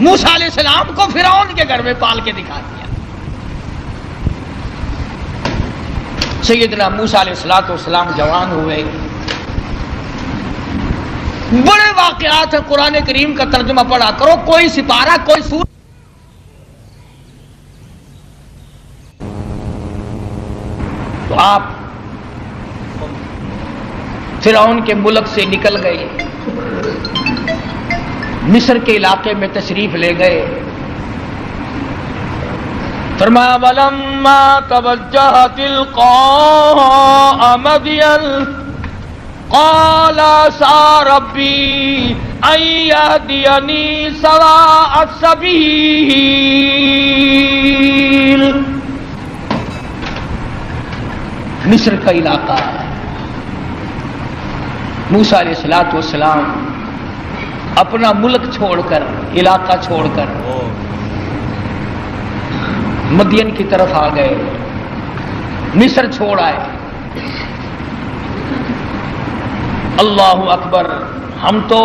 موسیٰ علیہ السلام کو فرعون کے گھر میں پال کے دکھا دیا۔ سیدنا موسیٰ علیہ السلام جوان ہوئے، بڑے واقعات ہیں، قرآن کریم کا ترجمہ پڑھا کرو، کوئی سپارہ کوئی سورہ۔ تو آپ فرعون کے ملک سے نکل گئے، مصر کے علاقے میں تشریف لے گئے۔ فرمایا وَلَمَّا تَوَجَّهَ تِلْقَاءَ مَدْيَنَ قال عسى ربي أن يهديني سواء السبيل۔ مصر کا علاقہ ہے، موسیٰ علیہ السلام اپنا ملک چھوڑ کر، علاقہ چھوڑ کر مدین کی طرف آ گئے، مصر چھوڑ آئے۔ اللہ اکبر، ہم تو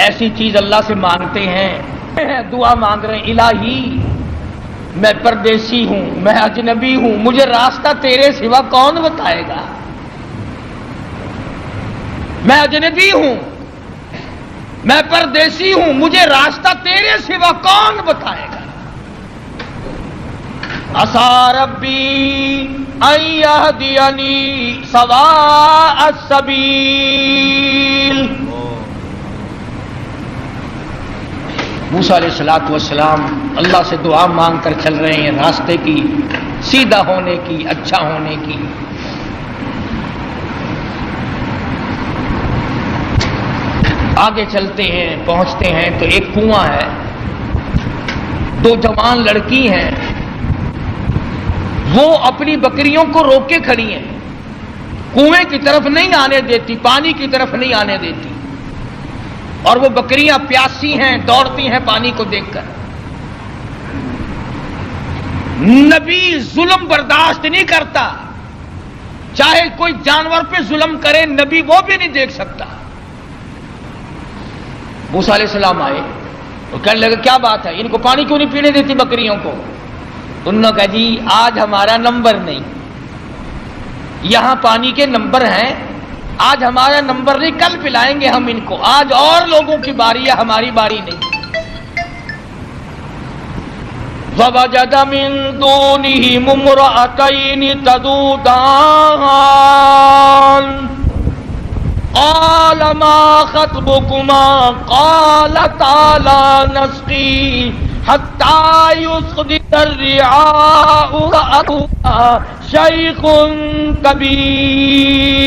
ایسی چیز اللہ سے مانگتے ہیں، دعا مانگ رہے ہیں الہی میں پردیسی ہوں، میں اجنبی ہوں، مجھے راستہ تیرے سوا کون بتائے گا؟ میں اجنبی ہوں، میں پردیسی ہوں، مجھے راستہ تیرے سوا کون بتائے گا؟ عسى ربی ان یہدینی سواء السبیل۔ موسیٰ علیہ السلام اللہ سے دعا مانگ کر چل رہے ہیں، راستے کی سیدھا ہونے کی، اچھا ہونے کی۔ آگے چلتے ہیں، پہنچتے ہیں تو ایک کنواں ہے، دو جوان لڑکی ہیں، وہ اپنی بکریوں کو روک کے کھڑی ہیں، کنویں کی طرف نہیں آنے دیتی، پانی کی طرف نہیں آنے دیتی، اور وہ بکریاں پیاسی ہیں، دوڑتی ہیں پانی کو دیکھ کر۔ نبی ظلم برداشت نہیں کرتا، چاہے کوئی جانور پہ ظلم کرے نبی وہ بھی نہیں دیکھ سکتا۔ موسیٰ علیہ السلام آئے تو کہنے لگے کیا بات ہے، ان کو پانی کیوں نہیں پینے دیتی بکریوں کو؟ انہوں نے کہا جی آج ہمارا نمبر نہیں، یہاں پانی کے نمبر ہیں، آج ہمارا نمبر نہیں، کل پلائیں گے ہم ان کو، آج اور لوگوں کی باری ہے، ہماری باری نہیں۔ وَوَجَدَ مِن دُونِهِمُ امْرَأَتَيْنِ تَذُودَانِ قَالَ مَا خَطْبُكُمَا قَالَتَا لَا نَسْقِي حتی یسقط الرعاء رأسها شیخ کبیر.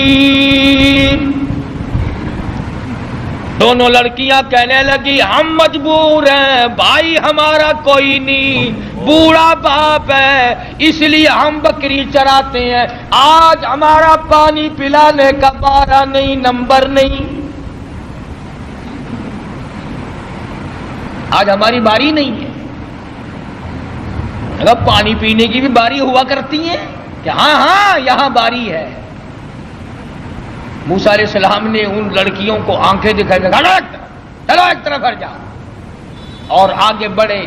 دونوں لڑکیاں کہنے لگی ہم مجبور ہیں، بھائی ہمارا کوئی نہیں، بوڑھا باپ ہے، اس لیے ہم بکری چراتے ہیں، آج ہمارا پانی پلانے کا بارہ نہیں، نمبر نہیں، آج ہماری باری نہیں ہے. اگر پانی پینے کی بھی باری ہوا کرتی ہے کہ ہاں ہاں یہاں باری ہے. موسیٰ علیہ السلام نے ان لڑکیوں کو آنکھیں دکھائی، چلو ایک طرف ہٹ جاؤ، اور آگے بڑھے،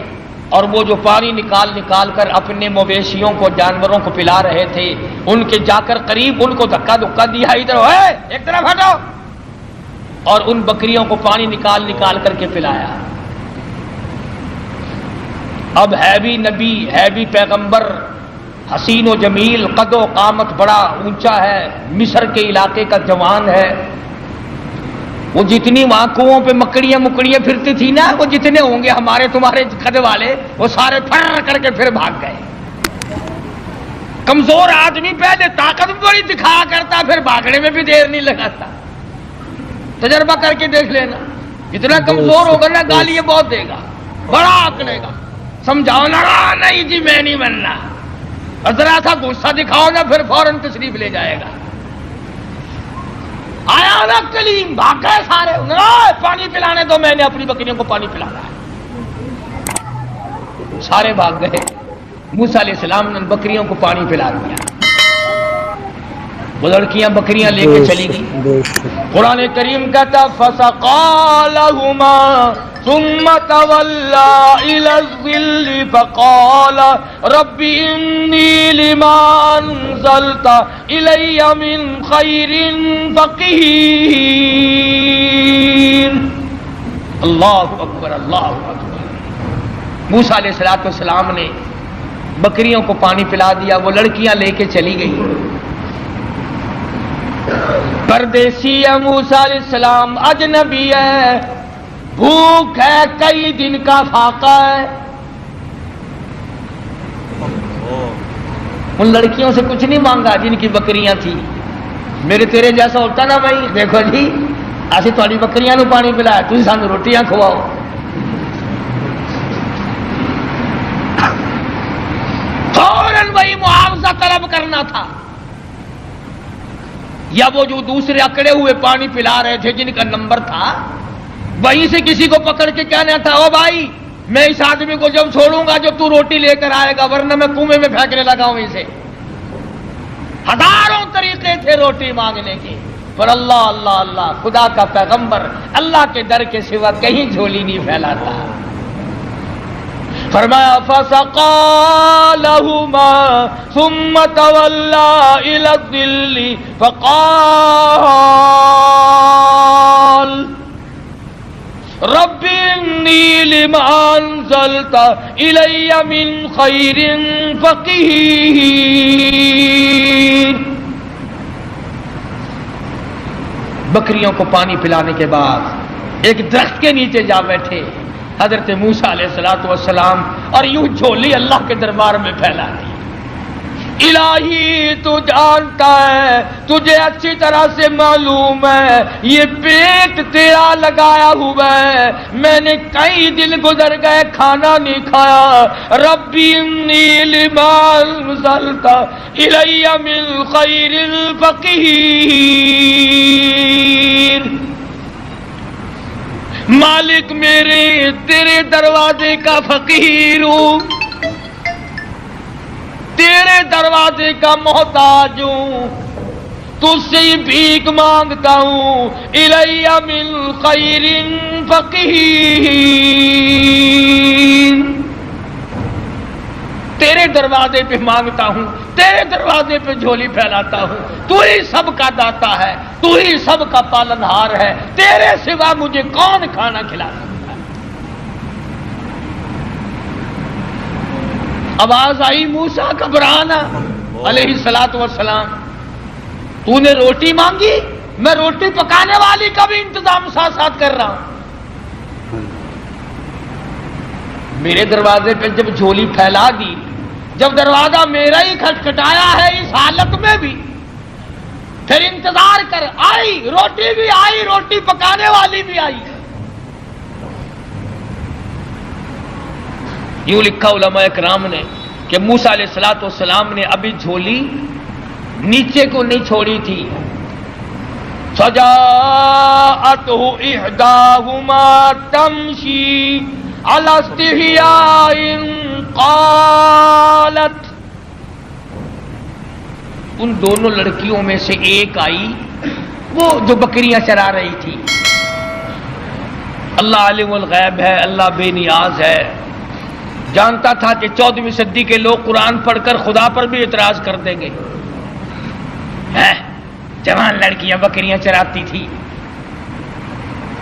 اور وہ جو پانی نکال کر اپنے مویشیوں کو، جانوروں کو پلا رہے تھے، ان کے جا کر قریب ان کو دھکا دیا، ادھر ایک طرف ہٹو، اور ان بکریوں کو پانی نکال کر کے پلایا. اب ہے بھی نبی، ہے بھی پیغمبر، حسین و جمیل، قد و قامت بڑا اونچا ہے، مصر کے علاقے کا جوان ہے. وہ جتنی وہاں کنووں پہ مکڑیاں پھرتی تھی نا، وہ جتنے ہوں گے ہمارے تمہارے قد والے، وہ سارے پھر کر کے پھر بھاگ گئے. کمزور آدمی پہلے طاقت بڑی دکھایا کرتا، پھر بھاگنے میں بھی دیر نہیں لگاتا. تجربہ کر کے دیکھ لینا، جتنا کمزور ہوگا نا گالیاں بہت دے گا، بڑا آکڑے گا. سمجھاؤ نا، نہیں جی میں نہیں بننا، ذرا سا غصہ دکھاؤ نا، پھر فوراً تشریف لے جائے گا. آیا نا کلیم، بھاگ گئے سارے، پانی پلانے دو، میں نے اپنی بکریوں کو پانی پلانا ہے. سارے بھاگ گئے. موسیٰ علیہ السلام نے بکریوں کو پانی پلا دیا. وہ لڑکیاں بکریاں لے کے چلی گئی. قرآن کریم کہتا فَسَقَىٰ لَهُمَا ثُمَّ تَوَلَّىٰ إِلَى الظِّلِّ فَقَالَ رَبِّ إِنِّي لِمَا أَنزَلْتَ إِلَيَّ مِنْ خَيْرٍ فَقِيرٌ. اللہ اکبر، اللہ اکبر. موسیٰ علیہ السلام نے بکریوں کو پانی پلا دیا. وہ لڑکیاں لے کے چلی گئی. پردیسی ہے موسیٰ علیہ السلام، اجنبی ہے، بھوک ہے، کئی دن کا فاقہ ہے. ان لڑکیوں سے کچھ نہیں مانگا جن کی بکریاں تھیں. میرے تیرے جیسا ہوتا نا بھائی، دیکھو جی ایسی تھوڑی بکریاں نو پانی پلایا، تھی سانو روٹیاں کھواؤ. فوراً وہی معاوضہ طلب کرنا تھا. یا وہ جو دوسرے اکڑے ہوئے پانی پلا رہے تھے جن کا نمبر تھا، وہیں سے کسی کو پکڑ کے کہنا تھا او بھائی میں اس آدمی کو جب چھوڑوں گا جو تو روٹی لے کر آئے گا، ورنہ میں کنویں میں پھینکنے لگا ہوں اسے. ہزاروں طریقے تھے روٹی مانگنے کے، پر اللہ اللہ اللہ، خدا کا پیغمبر اللہ کے در کے سوا کہیں جھولی نہیں پھیلاتا. فرمایا فَسَقَىٰ لَهُمَا ثُمَّ تَوَلَّىٰ إِلَى الظِّلِّ فَقَالَ رَبِّ إِنِّي لِمَا أَنزَلْتَ إِلَيَّ مِنْ خَيْرٍ فَقِيرٌ. بکریوں کو پانی پلانے کے بعد ایک درخت کے نیچے جا بیٹھے حضرت موسیٰ علیہ السلام، اور یوں جھولی اللہ کے دربار میں پھیلا دی. الہی تو جانتا ہے، تجھے اچھی طرح سے معلوم ہے یہ پیٹ تیرا لگایا ہوا ہے، میں نے کئی دن گزر گئے کھانا نہیں کھایا. ربی انی لما انزلت الی من خیر فقیر. مالک میرے تیرے دروازے کا فقیر ہوں، تیرے دروازے کا محتاج ہوں، تجھ سے بھیک مانگتا ہوں. الی من خیر فقیر. تیرے دروازے پہ مانگتا ہوں، تیرے دروازے پہ جھولی پھیلاتا ہوں. تو ہی سب کا داتا ہے، تو ہی سب کا پالنہار ہے، تیرے سوا مجھے کون کھانا کھلا سکتا ہے. آواز آئی موسیٰ گھبرانا علیہ السلام، تو نے روٹی مانگی، میں روٹی پکانے والی کا بھی انتظام ساتھ ساتھ کر رہا ہوں. میرے دروازے پہ جب جھولی پھیلا دی، جب دروازہ میرا ہی کھٹکھٹایا ہے اس حالت میں بھی، پھر انتظار کر، آئی روٹی بھی آئی، روٹی پکانے والی بھی آئی۔ یوں لکھا علماء اکرام نے کہ موسیٰ علیہ السلام نے ابھی جھولی نیچے کو نہیں چھوڑی تھی، فجاءتہ احداہما تمشی علی استحیاء قالت، ان دونوں لڑکیوں میں سے ایک آئی، وہ جو بکریاں چرا رہی تھی۔ اللہ عالم الغیب ہے، اللہ بے نیاز ہے، جانتا تھا کہ 14ویں صدی کے لوگ قرآن پڑھ کر خدا پر بھی اعتراض کر دیں گے۔ جوان لڑکیاں بکریاں چراتی تھی،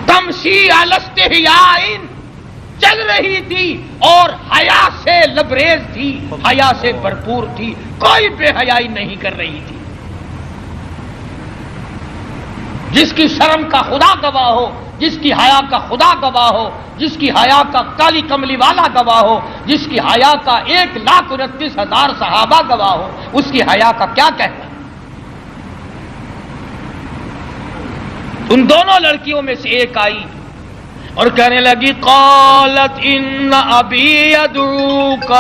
تمشی علی استحیاء، چل رہی تھی اور حیا سے لبریز تھی، حیا سے بھرپور تھی، کوئی بے حیائی نہیں کر رہی تھی۔ جس کی شرم کا خدا گواہ ہو، جس کی حیا کا خدا گواہ ہو، جس کی حیا کا کالی کملی والا گواہ ہو، جس کی حیا کا 1,29,000 صحابہ گواہ ہو، اس کی حیا کا کیا کہنا۔ ان دونوں لڑکیوں میں سے ایک آئی اور کہنے لگی، قالت ان ابی یدعوک،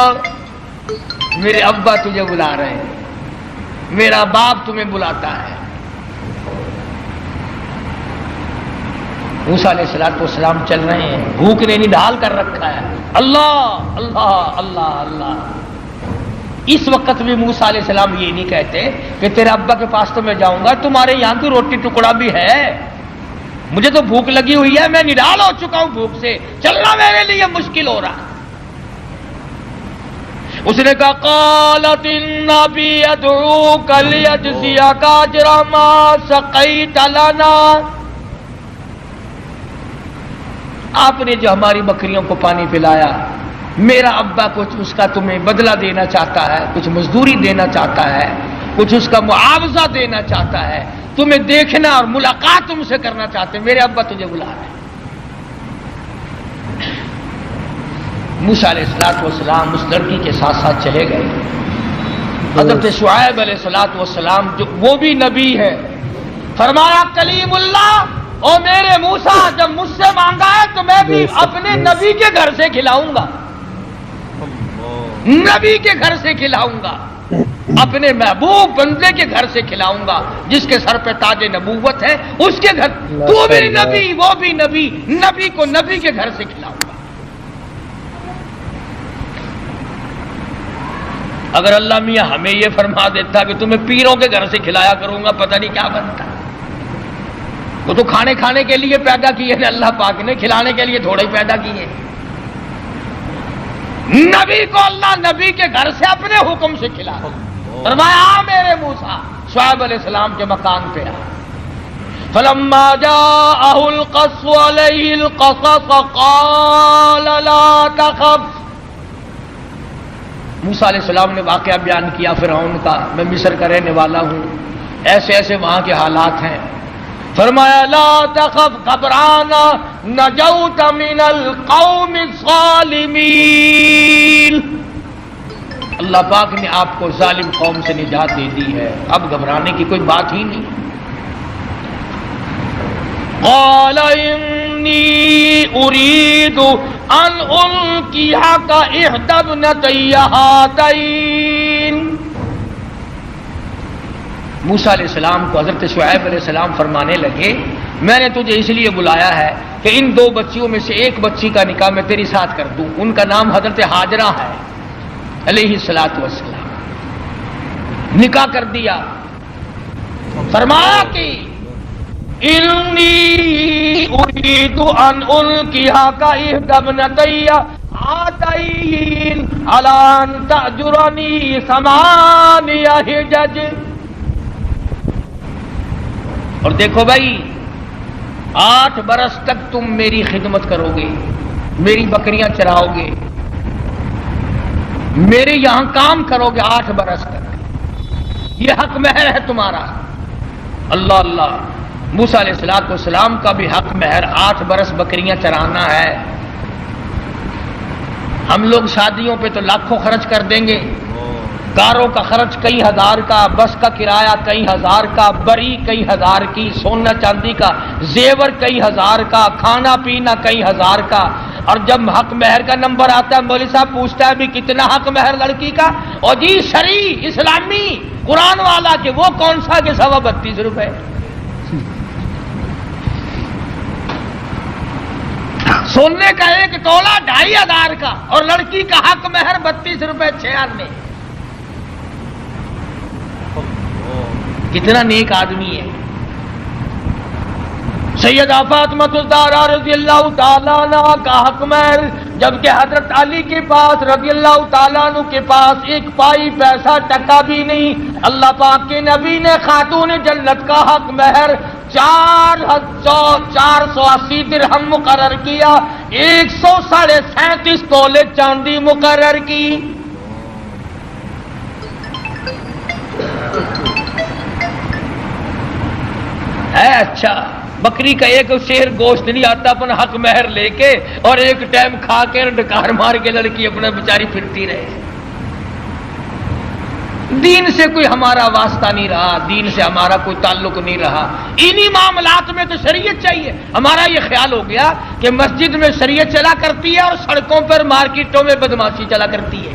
میرے ابا تجھے بلا رہے ہیں، میرا باپ تمہیں بلاتا ہے۔ موسیٰ علیہ السلام چل رہے ہیں، بھوک نے نڈال کر رکھا ہے، اللہ اللہ اللہ اللہ۔ اس وقت بھی موسیٰ علیہ السلام یہ نہیں کہتے کہ تیرے ابا کے پاس تو میں جاؤں گا، تمہارے یہاں کی روٹی ٹکڑا بھی ہے، مجھے تو بھوک لگی ہوئی ہے، میں نڈال ہو چکا ہوں بھوک سے، چلنا میرے لیے مشکل ہو رہا۔ اس نے کہا، قالت ان ابی یدعوک لیجزیک اجر ما سقیت لنا، آپ نے جو ہماری بکریوں کو پانی پلایا، میرا ابا کچھ اس کا تمہیں بدلہ دینا چاہتا ہے، کچھ مزدوری دینا چاہتا ہے، کچھ اس کا معاوضہ دینا چاہتا ہے، تمہیں دیکھنا اور ملاقات تم سے کرنا چاہتے ہیں، میرے ابا تجھے بلا رہے ہیں۔ موسیٰ علیہ السلام اس لڑکی کے ساتھ ساتھ چلے گئے۔ حضرت شعیب علیہ السلام جو وہ بھی نبی ہے، فرمایا، کلیم اللہ، او میرے موسیٰ، جب مجھ سے مانگا ہے تو میں بھی اپنے نبی کے گھر سے کھلاؤں گا، نبی کے گھر سے کھلاؤں گا، اپنے محبوب بندے کے گھر سے کھلاؤں گا، جس کے سر پہ تاج نبوت ہے، اس کے گھر، تو بھی نبی وہ بھی نبی، نبی کو نبی کے گھر سے کھلاؤں گا۔ اگر اللہ میاں ہمیں یہ فرما دیتا کہ تمہیں پیروں کے گھر سے کھلایا کروں گا، پتہ نہیں کیا بنتا۔ وہ تو کھانے کے لیے پیدا کیے ہیں اللہ پاک نے، کھلانے کے لیے تھوڑے ہی پیدا کیے۔ نبی کو اللہ نبی کے گھر سے اپنے حکم سے کھلا، فرمایا، میرے موسیٰ، شعیب علیہ السلام کے مکان پہ آ۔ فلما جاءه القص عليه القصص قال لا تخف، موسیٰ علیہ السلام نے واقعہ بیان کیا فرعون کا، میں مصر کا رہنے والا ہوں، ایسے ایسے وہاں کے حالات ہیں۔ فرمایا، لا تخف، گھبرانا، نجوت من القوم الظالمین، اللہ پاک نے آپ کو ظالم قوم سے نجات دے دی ہے، اب گھبرانے کی کوئی بات ہی نہیں۔ قال انی اريد ان القيك احدى ابنتي هاتين، موسیٰ علیہ السلام کو حضرت شعیب علیہ السلام فرمانے لگے، میں نے تجھے اس لیے بلایا ہے کہ ان دو بچیوں میں سے ایک بچی کا نکاح میں تیری ساتھ کر دوں، ان کا نام حضرت ہاجرہ ہے علیہ السلام، نکاح کر دیا۔ فرمایا کہ انی اريد ان القيك احدى ابنتي هاتين على ان تأجرني 8 حجج، اور دیکھو بھائی، 8 برس تک تم میری خدمت کرو گے، میری بکریاں چراؤ گے، میرے یہاں کام کرو گے 8 برس تک، یہ حق مہر ہے تمہارا۔ اللہ اللہ، موسیٰ علیہ السلام کا بھی حق مہر 8 برس بکریاں چرانا ہے۔ ہم لوگ شادیوں پہ تو لاکھوں خرچ کر دیں گے، کاروں کا خرچ کئی ہزار کا، بس کا کرایہ کئی ہزار کا، بری کئی ہزار کی، سونا چاندی کا زیور کئی ہزار کا، کھانا پینا کئی ہزار کا، اور جب حق مہر کا نمبر آتا ہے مولوی صاحب پوچھتا ہے بھی کتنا حق مہر لڑکی کا، اور جی شرعی اسلامی قرآن والا کہ وہ کون سا کہ 32.5 روپے۔ سونے کا 1 تولہ 2,500 کا، اور لڑکی کا حق مہر 32 روپے 6 آنے۔ کتنا نیک آدمی ہے۔ سیدہ فاطمہ الزہرا رضی اللہ تعالیٰ عنہ کا حق مہر، جبکہ حضرت علی کے پاس رضی اللہ تعالیٰ عنہ کے پاس 1 پائی پیسہ ٹکا بھی نہیں، اللہ پاک کے نبی نے خاتون جنت کا حق مہر 480 درہم مقرر کیا، 137.5 تولے چاندی مقرر کی۔ ہے اچھا، بکری کا 1 شیر گوشت نہیں آتا اپنا حق مہر لے کے، اور 1 ٹائم کھا کے ڈکار مار کے لڑکی اپنا بیچاری پھرتی رہے۔ دین سے کوئی ہمارا واسطہ نہیں رہا، دین سے ہمارا کوئی تعلق نہیں رہا، انہی معاملات میں تو شریعت چاہیے۔ ہمارا یہ خیال ہو گیا کہ مسجد میں شریعت چلا کرتی ہے اور سڑکوں پر مارکیٹوں میں بدماشی چلا کرتی ہے۔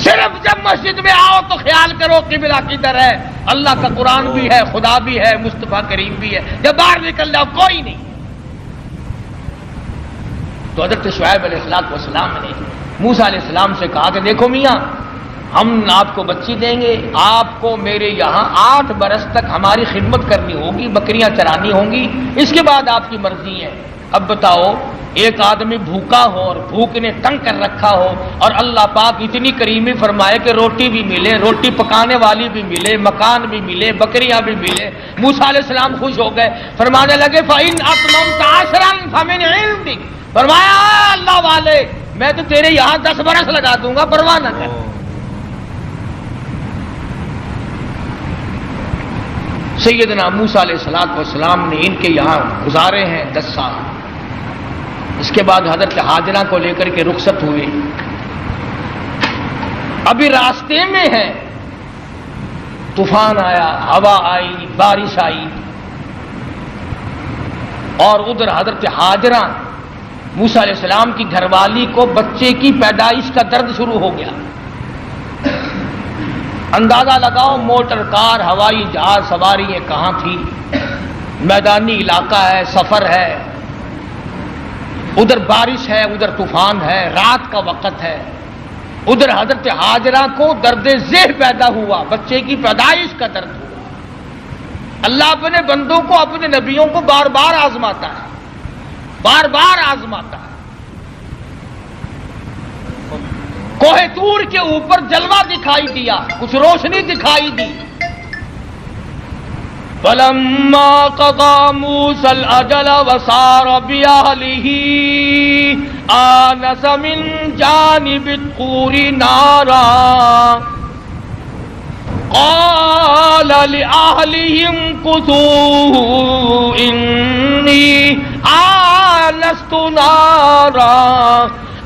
صرف جب مسجد میں آؤ تو خیال کرو قبلہ کدھر ہے، اللہ کا قرآن بھی ہے، خدا بھی ہے، مصطفیٰ کریم بھی ہے، جب باہر نکل جاؤ کوئی نہیں۔ تو حضرت شعیب علیہ السلام نے موسیٰ علیہ السلام سے کہا کہ دیکھو میاں، ہم آپ کو بچی دیں گے، آپ کو میرے یہاں 8 برس تک ہماری خدمت کرنی ہوگی، بکریاں چرانی ہوں گی، اس کے بعد آپ کی مرضی ہے۔ اب بتاؤ، ایک آدمی بھوکا ہو اور بھوک نے تنگ کر رکھا ہو، اور اللہ پاک اتنی کریمی فرمائے کہ روٹی بھی ملے، روٹی پکانے والی بھی ملے، مکان بھی ملے، بکریاں بھی ملے۔ موسیٰ علیہ السلام خوش ہو گئے، فرمانے لگے فَإِنْ أَتْمَمْتَ عَشْرًا فَمِنْ عِنْدِكَ، فرمایا اللہ والے میں تو تیرے یہاں 10 برس لگا دوں گا، پرواہ نہ کر۔ سیدنا موسیٰ علیہ السلام نے ان کے یہاں گزارے ہیں 10 سال۔ اس کے بعد حضرت ہاجرہ کو لے کر کے رخصت ہوئے، ابھی راستے میں ہے، طوفان آیا، ہوا آئی، بارش آئی، اور ادھر حضرت ہاجرہ موسیٰ علیہ السلام کی گھر والی کو بچے کی پیدائش کا درد شروع ہو گیا۔ اندازہ لگاؤ موٹر کار، ہوائی جہاز سواری یہ کہاں تھی، میدانی علاقہ ہے، سفر ہے، ادھر بارش ہے، ادھر طوفان ہے، رات کا وقت ہے، ادھر حضرت ہاجرہ کو درد ذہ پیدا ہوا، بچے کی پیدائش کا درد ہوا۔ اللہ اپنے بندوں کو، اپنے نبیوں کو بار بار آزماتا ہے، بار بار آزماتا ہے۔ کوہ طور کے اوپر جلوہ دکھائی دیا، کچھ روشنی دکھائی دی۔ فَلَمَّا قَضَى مُوسَى الْأَجَلَ وَسَارَ بِأَهْلِهِ آنَسَ مِنْ جَانِبِ الطُّورِ نَارًا قَالَ لِأَهْلِهِ امْكُثُوا إِنِّي آنَسْتُ نَارًا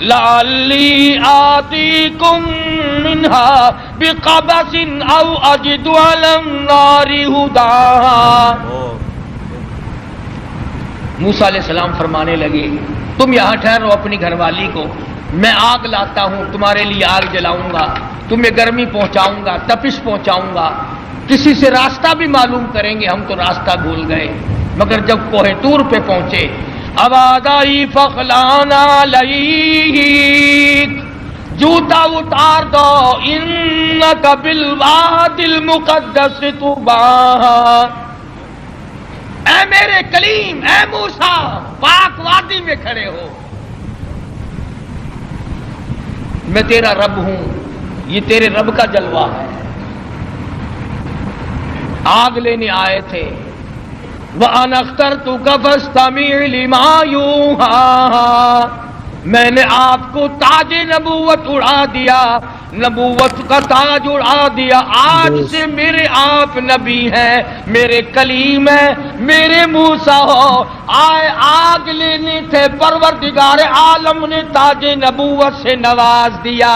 لعلی آتیکم منہا بقبس او اجد علی النار ہدیٰ۔ موسیٰ علیہ السلام فرمانے لگے تم یہاں ٹھہرو اپنی گھر والی کو، میں آگ لاتا ہوں، تمہارے لیے آگ جلاؤں گا، تمہیں گرمی پہنچاؤں گا، تپش پہنچاؤں گا، کسی سے راستہ بھی معلوم کریں گے، ہم تو راستہ بھول گئے۔ مگر جب کوہ طور پہ پہنچے، آبادائی فخلانا لئیک، جوتا اتار دو، انکا بالواد المقدس طوبا، اے میرے کلیم، اے موسیٰ، پاک وادی میں کھڑے ہو، میں تیرا رب ہوں، یہ تیرے رب کا جلوہ ہے۔ آگ لینے آئے تھے، وَأَنَا اخْتَرْتُكَ فَاسْتَمِعْ لِمَا يُوحَىٰ، میں نے آپ کو تاج نبوت اڑا دیا، نبوت کا تاج اڑا دیا، آج سے میرے آپ نبی ہیں، میرے کلیم ہیں، میرے موسیٰ ہو آئے آگ لینے تھے، پروردگار عالم نے تاج نبوت سے نواز دیا۔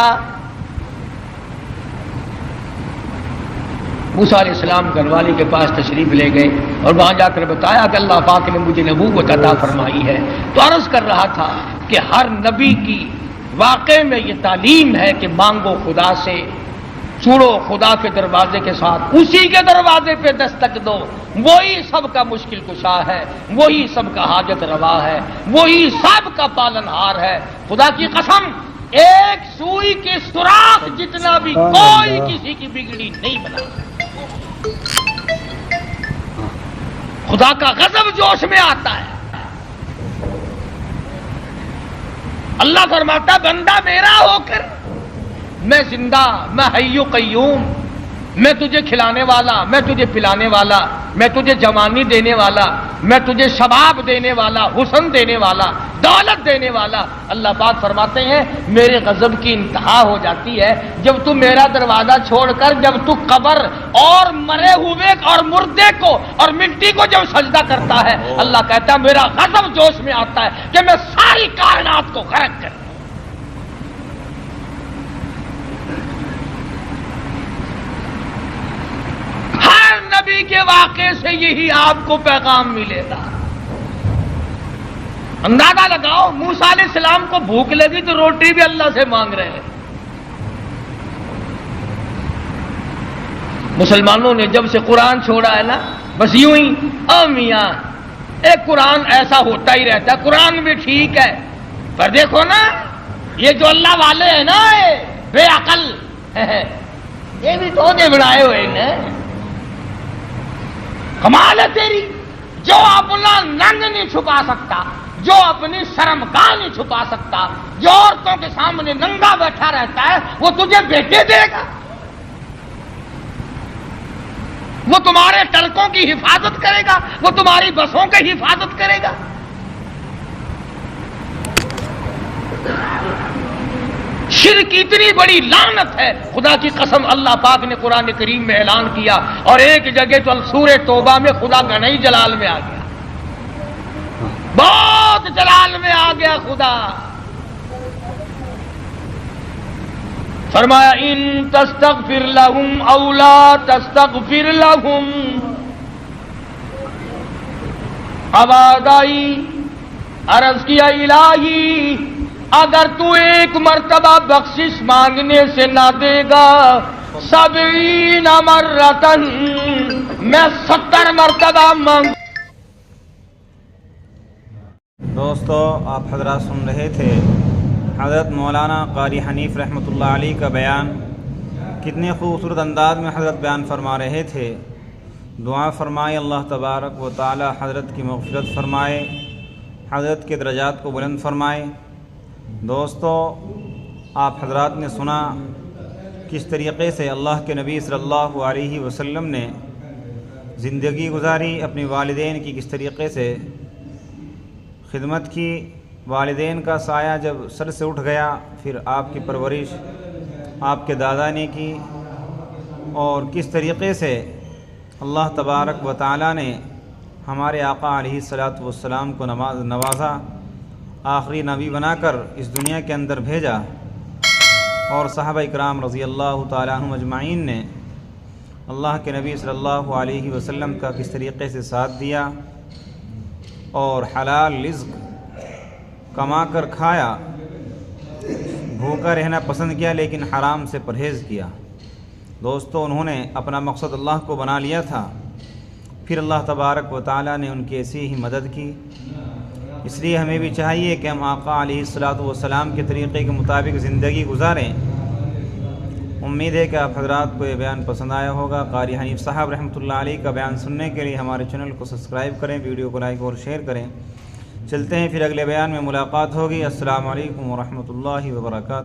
موسیٰ علیہ السلام گھر والی کے پاس تشریف لے گئے اور وہاں جا کر بتایا کہ اللہ پاک نے مجھے نبوت عطا فرمائی ہے۔ تو عرض کر رہا تھا کہ ہر نبی کی واقع میں یہ تعلیم ہے کہ مانگو خدا سے، چھوڑو خدا کے دروازے کے ساتھ، اسی کے دروازے پہ دستک دو، وہی سب کا مشکل کشا ہے، وہی سب کا حاجت روا ہے، وہی سب کا پالن ہار ہے۔ خدا کی قسم ایک سوئی کے سوراخ جتنا بھی کوئی کسی کی بگڑی نہیں بنا۔ خدا کا غضب جوش میں آتا ہے۔ اللہ فرماتا بندہ میرا ہو کر میں زندہ، میں حی و قیوم، میں تجھے کھلانے والا، میں تجھے پلانے والا، میں تجھے جوانی دینے والا، میں تجھے شباب دینے والا، حسن دینے والا، دولت دینے والا۔ اللہ پاک فرماتے ہیں میرے غضب کی انتہا ہو جاتی ہے جب تو میرا دروازہ چھوڑ کر، جب تو قبر اور مرے ہوئے اور مردے کو اور مٹی کو جب سجدہ کرتا ہے، اللہ کہتا ہے میرا غضب جوش میں آتا ہے کہ میں ساری کائنات کو غرق کر۔ نبی کے واقعے سے یہی آپ کو پیغام ملے گا۔ اندازہ لگاؤ موسیٰ علیہ السلام کو بھوک لگی تو روٹی بھی اللہ سے مانگ رہے ہیں۔ مسلمانوں نے جب سے قرآن چھوڑا ہے نا، بس یوں ہی میاں ایک قرآن ایسا ہوتا ہی رہتا ہے، قرآن بھی ٹھیک ہے پر دیکھو نا یہ جو اللہ والے ہیں نا بے عقل یہ بھی تو نے بنائے ہوئے نا۔ کمال ہے تیری، جو اپنا ننگ نہیں چھپا سکتا، جو اپنی شرمگاہ نہیں چھپا سکتا، جو عورتوں کے سامنے ننگا بیٹھا رہتا ہے وہ تجھے بیٹے دے گا، وہ تمہارے ٹرکوں کی حفاظت کرے گا، وہ تمہاری بسوں کی حفاظت کرے گا۔ شرک اتنی بڑی لعنت ہے، خدا کی قسم اللہ پاک نے قرآن کریم میں اعلان کیا، اور ایک جگہ تو سورہ توبہ میں خدا گنائی جلال میں آ گیا، بہت جلال میں آ گیا خدا۔ فرمایا ان تستغفر لهم او لا تستغفر لهم، آواز آئی، عرض کیا الہی اگر تو ایک مرتبہ بخشش مانگنے سے نہ دے گا 70 مرتن، میں 70 مرتبہ مانگ۔ دوستو آپ حضرات سن رہے تھے حضرت مولانا قاری حنیف رحمۃ اللہ علیہ کا بیان، کتنے خوبصورت انداز میں حضرت بیان فرما رہے تھے۔ دعا فرمائے اللہ تبارک و تعالی حضرت کی مغفرت فرمائے، حضرت کے درجات کو بلند فرمائے۔ دوستو آپ حضرات نے سنا کس طریقے سے اللہ کے نبی صلی اللہ علیہ وسلم نے زندگی گزاری، اپنی والدین کی کس طریقے سے خدمت کی، والدین کا سایہ جب سر سے اٹھ گیا پھر آپ کی پرورش آپ کے دادا نے کی، اور کس طریقے سے اللہ تبارک و تعالی نے ہمارے آقا علیہ الصلاۃ والسلام کو نوازا، آخری نبی بنا کر اس دنیا کے اندر بھیجا، اور صحابہ اکرام رضی اللہ تعالیٰ عنہم اجمعین نے اللہ کے نبی صلی اللہ علیہ وسلم کا کس طریقے سے ساتھ دیا اور حلال رزق کما کر کھایا، بھوکا رہنا پسند کیا لیکن حرام سے پرہیز کیا۔ دوستو انہوں نے اپنا مقصد اللہ کو بنا لیا تھا، پھر اللہ تبارک و تعالیٰ نے ان کی ایسی ہی مدد کی۔ اس لیے ہمیں بھی چاہیے کہ ہم آقا علیہ الصلاۃ والسلام کے طریقے کے مطابق زندگی گزاریں۔ امید ہے کہ آپ حضرات کو یہ بیان پسند آیا ہوگا۔ قاری حنیف صاحب رحمۃ اللہ علیہ کا بیان سننے کے لیے ہمارے چینل کو سبسکرائب کریں، ویڈیو کو لائک اور شیئر کریں۔ چلتے ہیں پھر اگلے بیان میں ملاقات ہوگی۔ السلام علیکم ورحمۃ اللہ وبرکاتہ۔